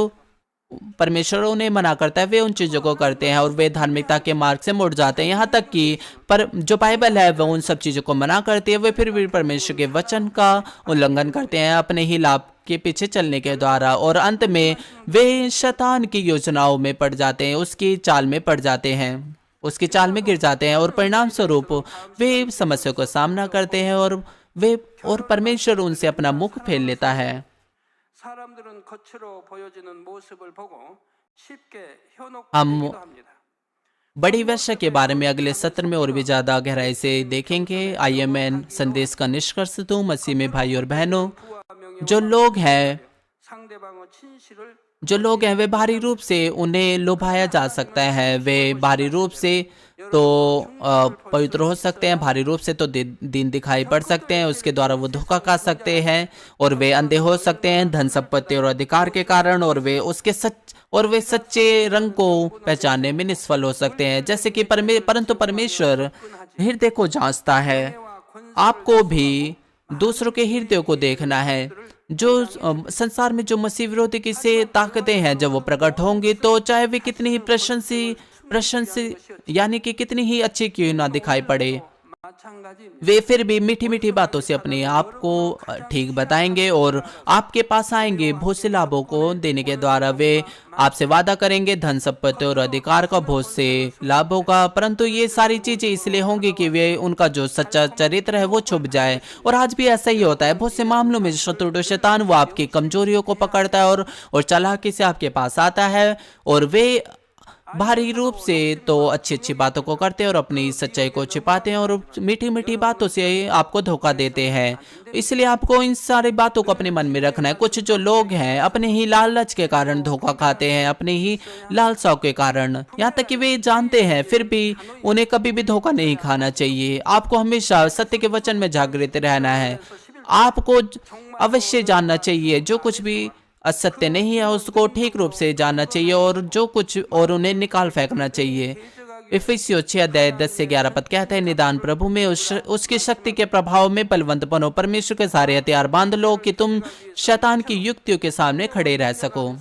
परमेश्वर उन्हें मना करता है वे उन चीजों को करते हैं और वे धार्मिकता के मार्ग से मुड़ जाते हैं। यहाँ तक कि पर जो बाइबल है वह उन सब चीजों को मना करती है, वे फिर भी परमेश्वर के वचन का उल्लंघन करते हैं अपने ही लाभ के पीछे चलने के द्वारा, और अंत में वे शैतान की योजनाओं में पड़ जाते हैं, उसकी चाल में पड़ जाते हैं, उसकी चाल में गिर जाते हैं और परिणाम स्वरूप वे समस्या को सामना करते हैं और परमेश्वर उनसे अपना मुख फेर लेता है।
사람들은 겉으로 보여지는 모습을 보고 쉽게
हम
현혹되기도 합니다.
बड़ी वैश्य के बारे में अगले सत्र में और भी ज्यादा गहराई से देखेंगे। आइए मैं संदेश का निष्कर्ष दूं। मसीह में भाई और बहनों, जो लोग हैं
상대방의 진실을
वे बाहरी रूप से उन्हें लुभाया जा सकता है, वे बाहरी रूप से तो पवित्र हो सकते हैं, बाहरी रूप से तो दीन दिखाई पड़ सकते हैं, उसके द्वारा वो धोखा खा सकते हैं और वे अंधे हो सकते हैं धन संपत्ति और अधिकार के कारण, और वे सच्चे रंग को पहचानने में निष्फल हो सकते हैं। जैसे कि परंतु परमेश्वर हृदय को जांचता है। आपको भी दूसरों के हृदय को देखना है। जो संसार में जो मसीह विरोधी की से ताकतें हैं, जब वो प्रकट होंगी तो चाहे वे कितनी ही प्रशंसी यानी कि कितनी ही अच्छी क्यों ना दिखाई पड़े,
마찬가지입니다.
वे फिर भी मीठी मीठी बातों से अपने आप को ठीक बताएंगे और आपके पास आएंगे बहुत से लाभों को देने के द्वारा। वे आपसे वादा करेंगे धन संपत्ति और अधिकार का बहुत से लाभ होगा, परंतु ये सारी चीजें इसलिए होंगी कि वे उनका जो सच्चा चरित्र है वो छुप जाए। और आज भी ऐसा ही होता है। बहुत से मामलों में शत्रु शैतान वो आपकी कमजोरियों को पकड़ता है और चालाकी से आपके पास आता है, और वे बाहरी रूप से तो अच्छी अच्छी बातों को करते हैं और अपनी सच्चाई को छिपाते हैं और मीठी मीठी बातों से आपको धोखा देते हैं। इसलिए आपको इन सारी बातों को अपने मन में रखना है। कुछ जो लोग हैं अपने ही लालच के कारण धोखा खाते हैं, अपने ही लालसाओं के कारण, यहाँ तक कि वे जानते हैं फिर भी उन्हें कभी भी धोखा नहीं खाना चाहिए। आपको हमेशा सत्य के वचन में जागृत रहना है। आपको अवश्य जानना चाहिए जो कुछ भी असत्य नहीं है उसको ठीक रूप से जानना चाहिए और उन्हें निकाल फेंकना चाहिए। इफिसियों 6:10-11 पद कहता है, निदान प्रभु में उसकी शक्ति के प्रभाव में बलवंत बनो, परमेश्वर के सारे हथियार बांध लो कि तुम शैतान की युक्तियों के सामने खड़े रह सको।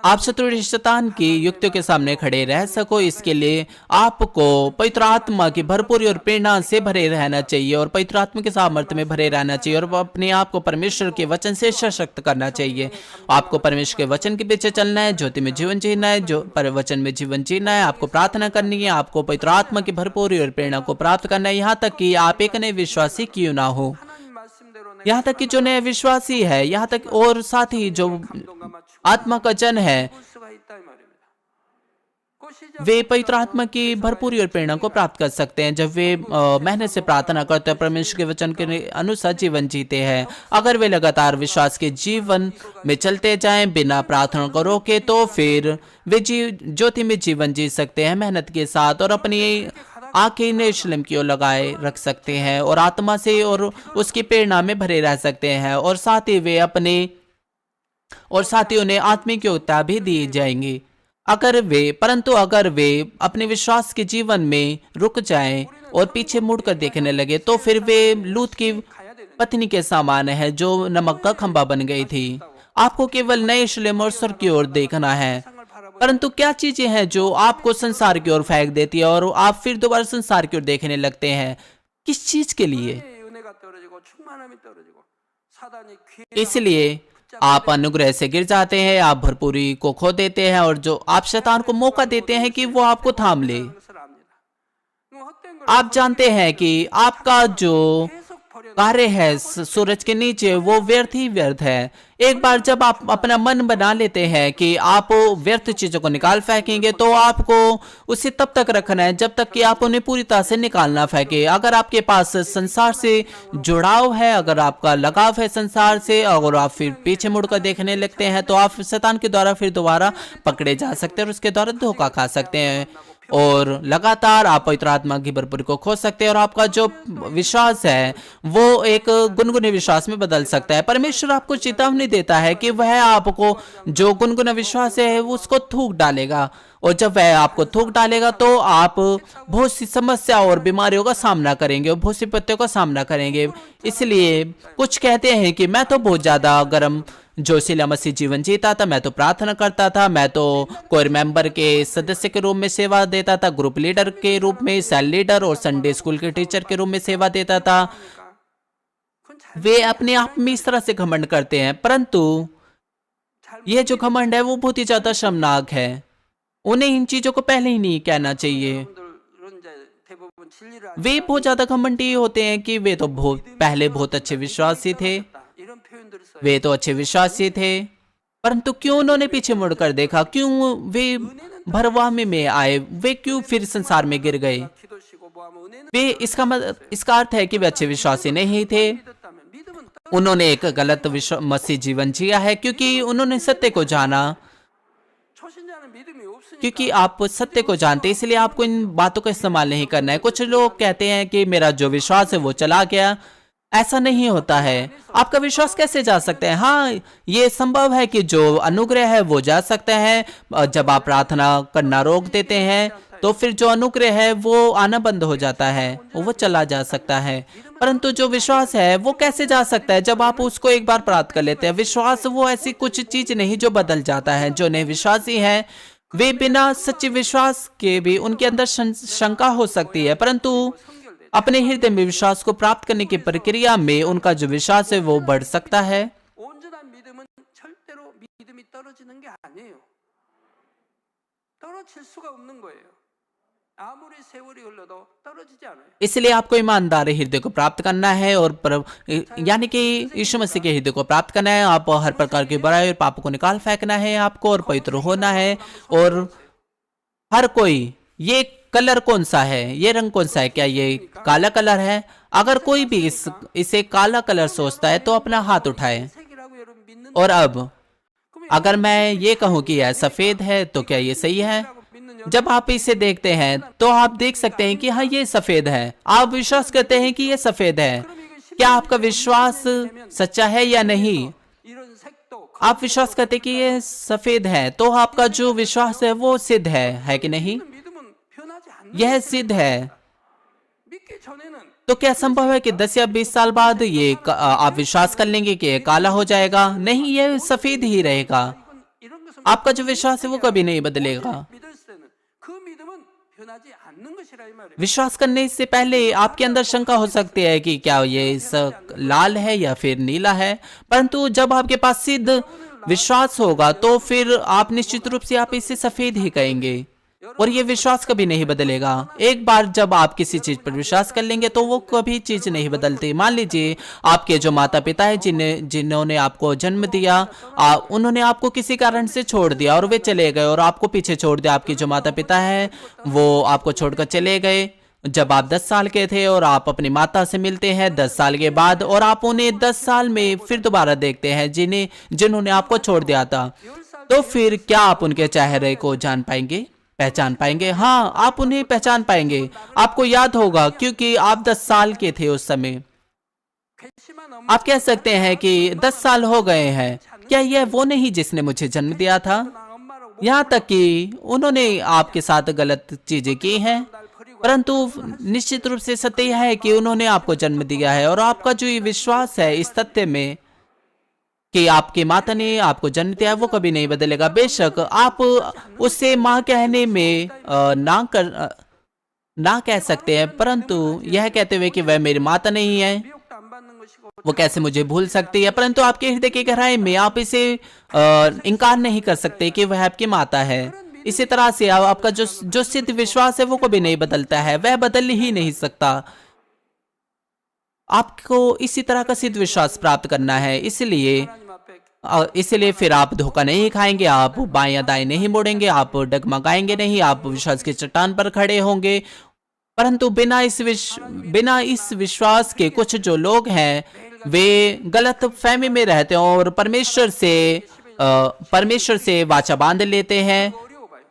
आप शत्रु शैतान की युक्तियों के सामने खड़े रह सको, इसके लिए आपको पवित्र आत्मा की भरपूरी और प्रेरणा से भरे रहना चाहिए और पवित्र आत्मा के सामर्थ्य में भरे रहना चाहिए और अपने आप को परमेश्वर के वचन से सशक्त करना चाहिए। आपको परमेश्वर के वचन के पीछे चलना है, ज्योति में जीवन जीना है, जो वचन में जीवन जीना है। आपको प्रार्थना करनी है, आपको पवित्र आत्मा की भरपूरी और प्रेरणा को प्राप्त करना है, यहाँ तक कि आप एक नए विश्वासी क्यों ना हो, यहाँ तक कि जो नए विश्वासी है, यहाँ तक और साथ ही जो आत्मा का जन है, वे पवित्र आत्मा की भरपूरी और प्रेरणा को प्राप्त कर सकते हैं जब वे मेहनत से प्रार्थना करते हैं, परमेश्वर के वचन के अनुसार जीवन जीते हैं। अगर वे लगातार विश्वास के जीवन में चलते जाएं बिना प्रार्थना को रोके, तो फिर वे ज्योति में जीवन जी सकते हैं मेहनत के साथ और अपनी आंखें यरूशलेम की ओर लगाए रख सकते हैं और आत्मा से और उसकी प्रेरणा में भरे रह सकते हैं, और साथ ही उन्हें आत्मिक योग्यता भी दी जाएंगी। परंतु अगर वे अपने विश्वास के जीवन में रुक जाएं और पीछे मुड़कर देखने लगे, तो फिर वे लूत की पत्नी के समान है जो नमक का खंभा बन गई थी। आपको केवल नए यरूशलेम और स्वर्ग की ओर देखना है। परंतु क्या चीजें हैं जो आपको संसार की ओर फेंक देती है और आप फिर दोबारा संसार की ओर देखने लगते हैं? किस चीज के लिए? इसलिए आप अनुग्रह से गिर जाते हैं, आप भरपूरी को खो देते हैं और जो आप शैतान को मौका देते हैं कि वो आपको थाम ले। आप जानते हैं कि आपका जो कार्य है सूरज के नीचे वो व्यर्थ ही व्यर्थ है। एक बार जब आप अपना मन बना लेते हैं कि आप व्यर्थ चीजों को निकाल फेंकेंगे, तो आपको उसे तब तक रखना है जब तक कि आप उन्हें पूरी तरह से निकाल ना फेंके। अगर आपके पास संसार से जुड़ाव है, अगर आपका लगाव है संसार से, अगर आप फिर पीछे मुड़कर देखने लगते हैं, तो आप शैतान के द्वारा फिर दोबारा पकड़े जा सकते हैं और उसके द्वारा धोखा खा सकते हैं। और लगातार आप पवित्र आत्मा की भरपूरी को खो सकते हैं और आपका जो विश्वास है वो एक गुनगुने विश्वास में बदल सकता है। परमेश्वर आपको चेतावनी देता है कि वह आपको जो गुनगुना विश्वास है वो उसको थूक डालेगा, और जब वह आपको थूक डालेगा तो आप बहुत सी समस्या और बीमारियों का सामना करेंगे और बहुत सी पत्तियों का सामना करेंगे। इसलिए कुछ कहते हैं कि मैं तो बहुत ज्यादा गर्म जोशीला मसीह जीवन जीता था, मैं तो प्रार्थना करता था, मैं तो कोर मेंबर के सदस्य के रूप में सेवा देता था, ग्रुप लीडर के रूप में, सेल लीडर और संडे स्कूल के टीचर के रूप में सेवा देता था। वे अपने आप में इस तरह से घमंड करते हैं, परंतु यह जो घमंड है वो बहुत ही ज्यादा शर्मनाक है। उन्हें इन चीजों को पहले ही नहीं कहना चाहिए। वे बहुत ज्यादा घमंडी होते हैं कि वे तो पहले बहुत अच्छे विश्वासी थे, वे तो अच्छे विश्वासी थे, परंतु क्यों उन्होंने पीछे मुड़कर देखा, क्यों वे भरवामे में आए, वे क्यों फिर संसार में गिर गए। वे इसका अर्थ है कि वे अच्छे विश्वासी नहीं थे। उन्होंने एक गलत मसीह जीवन जिया है क्योंकि उन्होंने सत्य को जाना। क्योंकि आप सत्य को जानते, इसलिए आपको इन बातों का इस्तेमाल नहीं करना है। कुछ लोग कहते हैं कि मेरा जो विश्वास है वो चला गया। ऐसा नहीं होता है। आपका विश्वास कैसे जा सकता है? हाँ, ये संभव है कि जो अनुग्रह है वो जा सकता है। जब आप प्रार्थना करना रोक देते हैं तो फिर जो अनुग्रह है वो आना बंद हो जाता है, वो चला जा सकता है। परंतु जो विश्वास है वो कैसे जा सकता है? जब आप उसको एक बार प्राप्त कर लेते हैं। विश्वास वो ऐसी कुछ चीज नहीं जो बदल जाता है। जो नए विश्वासी है वे बिना सच्चे विश्वास के भी उनके अंदर शंका हो सकती है, परंतु अपने हृदय में विश्वास को प्राप्त करने की प्रक्रिया में उनका जो विश्वास है वो बढ़ सकता है।
온전한 믿음은 절대로 믿음이 떨어지는 게 아니에요. 떨어질 수가 없는 거예요. 아무리 세월이 흘러도 떨어지지 않아요.
इसलिए आपको ईमानदार हृदय को प्राप्त करना है और यानी कि यीशु मसीह के हृदय को प्राप्त करना है। आप हर प्रकार की बुराई और पापों को निकाल फेंकना है आपको और पवित्र होना है। और हर कोई, ये कलर कौन सा है, ये रंग कौन सा है, क्या ये काला कलर है? अगर कोई भी इसे काला कलर सोचता है तो अपना हाथ उठाए।
색이라고 여러분 믿는
और अब अगर मैं ये कहूं कि यह सफेद है तो क्या ये सही है? जब आप इसे देखते हैं तो आप देख सकते हैं कि हाँ ये सफेद है। आप विश्वास करते हैं कि ये सफेद है। क्या आपका विश्वास सच्चा है या नहीं?
이런 색도
आप विश्वास करते हैं कि ये सफेद है तो आपका जो विश्वास है वो सिद्ध है कि नहीं?
믿음은 변하지 않는
यह सिद्ध है।
믿기 전에는
तो क्या संभव है कि 10 या 20 साल बाद ये आप विश्वास कर लेंगे कि ये काला हो जाएगा? नहीं, ये सफेद ही रहेगा।
이런 것은
आपका जो विश्वास है वो कभी नहीं बदलेगा।
믿을 때는 그 믿음은 변하지 않는 것이라 이 말이에요.
विश्वास करने से पहले आपके अंदर शंका हो सकती है कि क्या ये लाल है या फिर नीला है, परंतु जब आपके पास सिद्ध विश्वास होगा तो फिर आप निश्चित रूप से आप इसे सफेद ही कहेंगे और ये विश्वास कभी नहीं बदलेगा। एक बार जब आप किसी चीज पर विश्वास कर लेंगे तो वो कभी चीज नहीं बदलती। मान लीजिए आपके जो माता पिता है जिन्होंने आपको जन्म दिया, उन्होंने आपको किसी कारण से छोड़ दिया और वे चले गए और आपको पीछे छोड़ दिया। आपके जो माता पिता है वो आपको छोड़कर चले गए जब आप 10 साल के थे और आप अपनी माता से मिलते हैं 10 साल के बाद और आप उन्हें 10 साल में फिर दोबारा देखते हैं जिन्होंने आपको छोड़ दिया था। तो फिर क्या आप उनके चेहरे को जान पाएंगे, पहचान पाएंगे? हाँ, आप उन्हें पहचान पाएंगे। आपको याद होगा क्योंकि आप 10 साल के थे उस समय।
괘씸한 엄마
आप कह सकते हैं कि 10 साल हो गए हैं, क्या यह वो नहीं जिसने मुझे जन्म दिया था?
엄마라고
यहाँ तक कि उन्होंने आपके साथ गलत चीजें की हैं, परंतु निश्चित रूप से सत्य यह है कि उन्होंने आपको जन्म दिया है। और आपका जो ये विश्वास है इस तथ्य में कि आपकी माता ने आपको जन्म दिया है वो कभी नहीं बदलेगा। बेशक आप उससे माँ कहने में ना कह सकते हैं, परंतु यह कहते हुए कि वह मेरी माता नहीं है,
미혹도 안 받는 것이고
वो कैसे मुझे भूल सकती है, परंतु आपके हृदय की गहराई में आप इसे इनकार नहीं कर सकते कि वह आपकी माता है। इसी तरह से आपका जो सिद्ध विश्वास है वो कभी नहीं बदलता है, वह बदल ही नहीं सकता। आपको इसी तरह का सिद्ध विश्वास प्राप्त करना है।
하나님 앞에
इसलिए फिर आप धोखा नहीं खाएंगे, आप बाएं या दाएं नहीं मुड़ेंगे, आप डगमगाएंगे नहीं, आप विश्वास की चट्टान पर खड़े होंगे। परंतु बिना इस विश्वास के कुछ जो लोग हैं वे गलत फहमी में रहते हैं और परमेश्वर से वाचा बांध लेते हैं
어려워 봐요.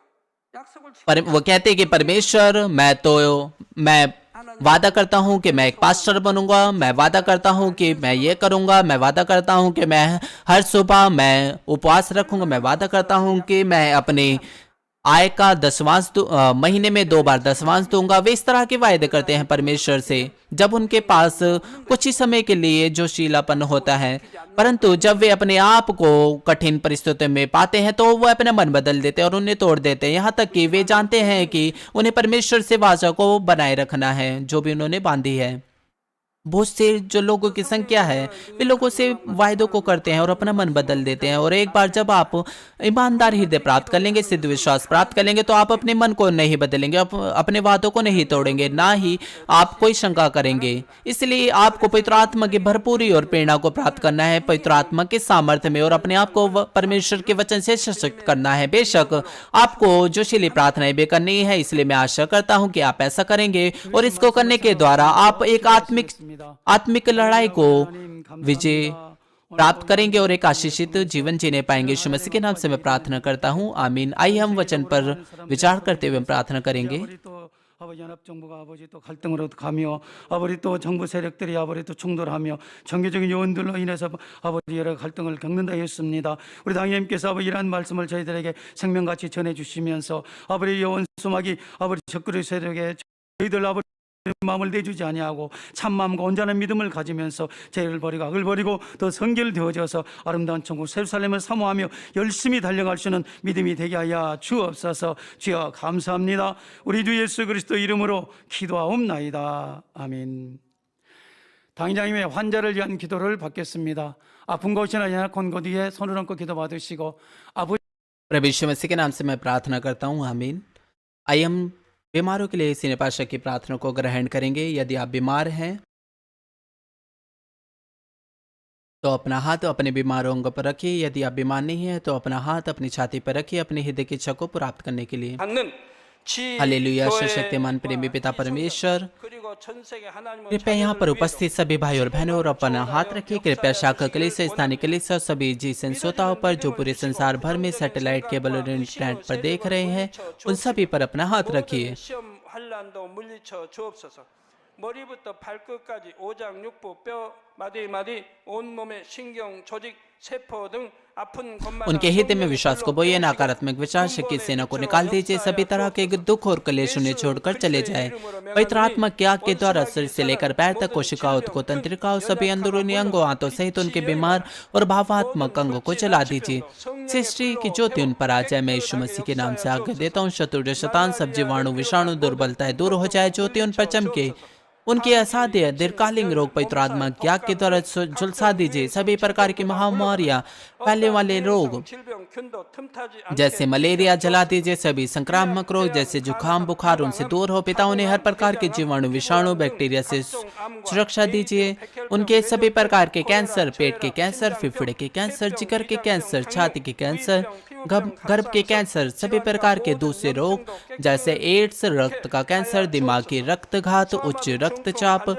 약속을
वो कहते हैं कि परमेश्वर मैं वादा करता हूँ कि मैं एक पास्टर बनूंगा, मैं वादा करता हूँ कि मैं ये करूंगा, मैं वादा करता हूँ कि मैं हर सुबह मैं उपवास रखूंगा, मैं वादा करता हूँ कि मैं अपने आय का महीने में 2 बार दसवांश दूंगा। वे इस तरह के वायदे करते हैं परमेश्वर से जब उनके पास कुछ ही समय के लिए जोशीलापन होता है, परंतु जब वे अपने आप को कठिन परिस्थितियों में पाते हैं तो वो अपना मन बदल देते हैं और उन्हें तोड़ देते हैं, यहाँ तक कि वे जानते हैं कि उन्हें परमेश्वर से वाचा को बनाए रखना है जो भी उन्होंने बांधी है। बहुत से जो लोगों की संख्या है वे लोगों से वायदों को करते हैं और अपना मन बदल देते हैं, और एक बार जब आप ईमानदार हृदय प्राप्त कर लेंगे, सिद्ध विश्वास प्राप्त कर लेंगे, तो आप अपने मन को नहीं बदलेंगे, अपने वादों को नहीं तोड़ेंगे, ना ही आप कोई शंका करेंगे। इसलिए आपको पवित्र आत्मा की भरपूरी और प्रेरणा को प्राप्त करना है, पवित्र आत्मा के सामर्थ्य में, और अपने आप को परमेश्वर के वचन से सशक्त करना है। बेशक आपको जोशीली प्रार्थनाएं भी करनी है, इसलिए मैं आशा करता हूं कि आप ऐसा करेंगे और इसको करने के द्वारा आप एक आत्मिक लड़ाई को विजय प्राप्त करेंगे और एक आशीषित जीवन जीने पाएंगे। यीशु मसीह के नाम से मैं प्रार्थना करता हूँ, आमीन। आइए हम वचन पर विचार करते हुए प्रार्थना करेंगे।
아버지 연합정부가 아버지 또 갈등으로 가며 아버지 또 정부 세력들이 아버지 또 충돌하며 종교적인 요인들로 인해서 아버지 여러 갈등을 겪는다 했습니다. 우리 당회님께서 아버지 이러한 말씀을 저희들에게 생명같이 전해주시면서 아버지 원수막이 아버지 적그리 세력에 저희들 아버지 마음을 내주지 아니하고 참마음과 온전한 믿음을 가지면서 죄를 버리고 악을 버리고 더 성결되어져서 아름다운 천국 예루살렘을 사모하며 열심히 달려갈 수 있는 믿음이 되게 하여 주옵소서. 주여 감사합니다. 우리 주 예수 그리스도 이름으로 기도하옵나이다. 아멘. 당장님의 환자를 위한 기도를 받겠습니다. 아픈 곳이나 연약한 곳 위에 손을 얹고 기도 받으시고 아버지
प्रभु यीशु मसीह के नाम से मैं प्रार्थना करता हूँ, आमीन। आइए हम बीमारों के लिए सीने पाशा की प्रार्थना को ग्रहण करेंगे। यदि आप बीमार हैं तो अपना हाथ अपने बीमार अंगों पर रखिए, यदि आप बीमार नहीं हैं तो अपना हाथ अपनी छाती पर रखिए अपने हृदय की इच्छा को प्राप्त करने के लिए। हालेलुया। सर्वशक्तिमान प्रेमी पिता परमेश्वर, कृपया यहाँ पर उपस्थित सभी भाई और बहनों और अपना हाथ रखिए। कृपया शाखा कलीसिया, स्थानीय कलीसिया, सभी जी श्रोताओं पर जो पूरे संसार भर में सैटेलाइट केबल और इंटरनेट पर देख रहे हैं, उन सभी पर अपना हाथ रखिए।
머리부터 발끝까지 오장 육부 뼈 마디 온몸의 신경 조직 세포 등 아픈 것마다
उनके हृदय में विश्वास को बोइए, नकारात्मक विचार शक्ति सेना को निकाल दीजिए, सभी तरह के दुख और क्लेश उन्हें छोड़कर चले जाए। पवित्र आत्मा के आग के द्वारा शरीर से लेकर पैर तक कोशिकाओं को तंत्रिकाओं सभी अंदरूनी अंगों आंतों सहित उनके बीमार और भावात्मक अंगों को चला दीजिए। सृष्टि की ज्योति उन पर आ जाए। मैं यीशु मसीह के नाम से आज्ञा देता हूँ, शत्रु शैतान सब जीवाणु विषाणु दुर्बलताएं दूर हो जाए, ज्योति उन पर चमके। उनके असाध्य दीर्घकालीन रोग पवित्र आत्मा की आग के द्वारा झुलसा दीजिए। सभी प्रकार की महामारियां, फैलने वाले रोग जैसे मलेरिया जला दीजिए। सभी संक्रामक रोग जैसे जुकाम बुखार उनसे दूर हो। पिता उन्हें हर प्रकार के जीवाणु विषाणु बैक्टीरिया से सुरक्षा दीजिए। उनके सभी प्रकार के कैंसर, पेट के कैंसर, फेफड़े के कैंसर, जिगर के कैंसर, छाती के कैंसर, गर्भ के कैंसर, सभी प्रकार के दूसरे रोग जैसे एड्स, रक्त का कैंसर, दिमागी रक्तघात, उच्च रक्तचाप,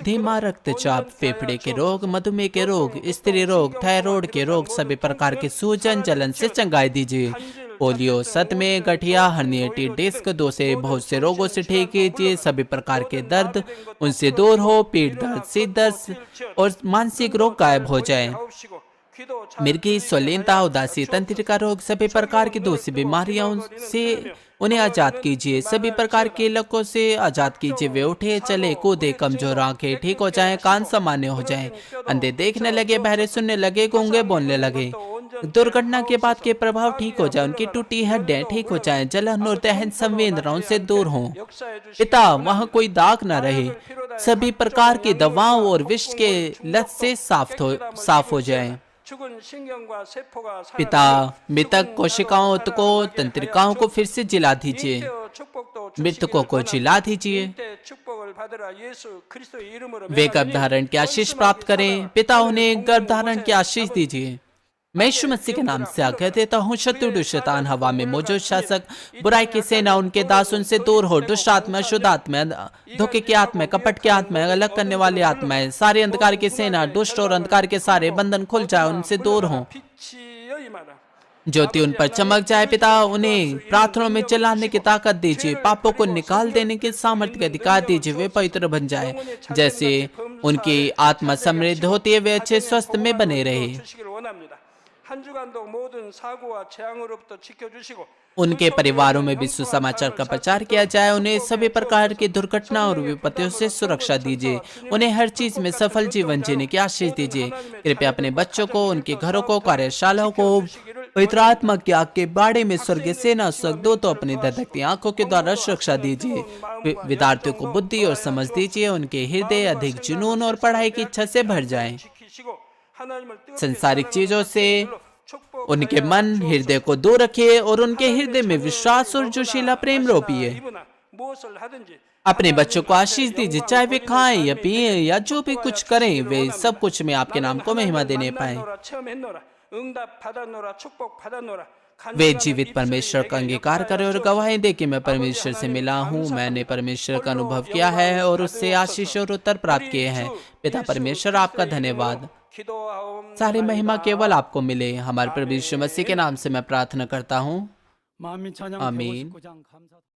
धीमा रक्तचाप, फेफड़े के रोग, मधुमेह के रोग, स्त्री रोग, थायराइड के रोग, सभी प्रकार के सूजन जलन से चंगाई दीजिए। पोलियो, सदमे, गठिया, हर्निएटेड डिस्क, दो से बहुत से रोगों से ठीक कीजिए। सभी प्रकार के दर्द उनसे दूर हो। पीठ दर्द, सिर दर्द और मानसिक रोग गायब हो जाए। मिर्गी, स्वलीनता, उदासी, तंत्रिका रोग, सभी प्रकार की दूसरी बीमारियों से उन्हें आजाद कीजिए। सभी प्रकार के लकों से आजाद कीजिए। वे उठे, चले, कूदे, कमजोर आंखें ठीक हो जाएं, कान सामान्य हो जाएं, अंधे देखने लगे, बहरे सुनने लगे, गूंगे बोलने लगे, दुर्घटना के बाद के प्रभाव ठीक हो जाए, उनकी टूटी हड्डियां ठीक हो जाएं, जलन और दहन संवेदनाओं से दूर हों। पिता, वहाँ कोई दाग न रहे, सभी प्रकार की दवाओं और विष के लत से साफ हो जाए। पिता, मृतक कोशिकाओं, ऊतकों, तंत्रिकाओं को फिर से जिला दीजिए, मृतकों को जिला दीजिए। वे गर्भधारण की आशीष प्राप्त करें। पिता, उन्हें गर्भधारण की आशीष दीजिए। मैं यीशु मसीह के नाम से आज्ञा देता हूँ, शत्रु शैतान, हवा में मौजूद शासक, बुराई की सेना, उनके दास उनसे दूर हो। दुष्ट आत्मा, शुद्ध आत्मा, धोखे की आत्मा, कपट की आत्मा, अलग करने वाली आत्माएं, सारे अंधकार की सेना, दुष्ट और अंधकार के सारे बंधन खुल जाए, उनसे दूर हो। ज्योति उन पर चमक जाए। पिता उन्हें प्रार्थना में चलाने की ताकत दीजिए, पापों को निकाल देने के सामर्थ्य का अधिकार दीजिए, वे पवित्र बन जाए। जैसे उनकी आत्मा समृद्ध होती है, वे अच्छे स्वस्थ में बने रहे।
주시기를 원합니다. 한 주간도 모든 사고와 재앙으로부터 지켜주시고
उनके परिवारों में भी सुसमाचार का प्रचार किया जाए। उन्हें सभी प्रकार की दुर्घटना और विपत्तियों से सुरक्षा दीजिए। उन्हें हर चीज में सफल जीवन जीने की आशीष दीजिए। कृपया अपने बच्चों को, उनके घरों को, कार्यशालाओं को पवित्र आत्मा की आग के बाड़े में स्वर्गीय सेना स्वर्गदूतों अपनी धधकती आंखों के द्वारा सुरक्षा दीजिए। विद्यार्थियों को बुद्धि और समझ दीजिए। उनके हृदय अधिक जुनून और पढ़ाई की इच्छा से भर जाएं। संसारिक चीजों से उनके मन हृदय को दूर रखिए और उनके हृदय में विश्वास और जोशीला प्रेम रोपिए। अपने बच्चों को आशीष दीजिए, चाहे वे खाएं या पिए या जो भी कुछ करें, वे सब कुछ में आपके नाम को महिमा देने पाए। वे जीवित परमेश्वर का अंगीकार करें और गवाही दे कि मैं परमेश्वर से मिला हूँ, मैंने परमेश्वर का अनुभव किया है और उससे आशीष और उत्तर प्राप्त किए हैं। पिता परमेश्वर, आपका धन्यवाद। सारी महिमा केवल आपको मिले। हमारे प्रभु यीशु मसीह के नाम से मैं प्रार्थना करता हूँ,
만민 찬양
아멘.
159장 감사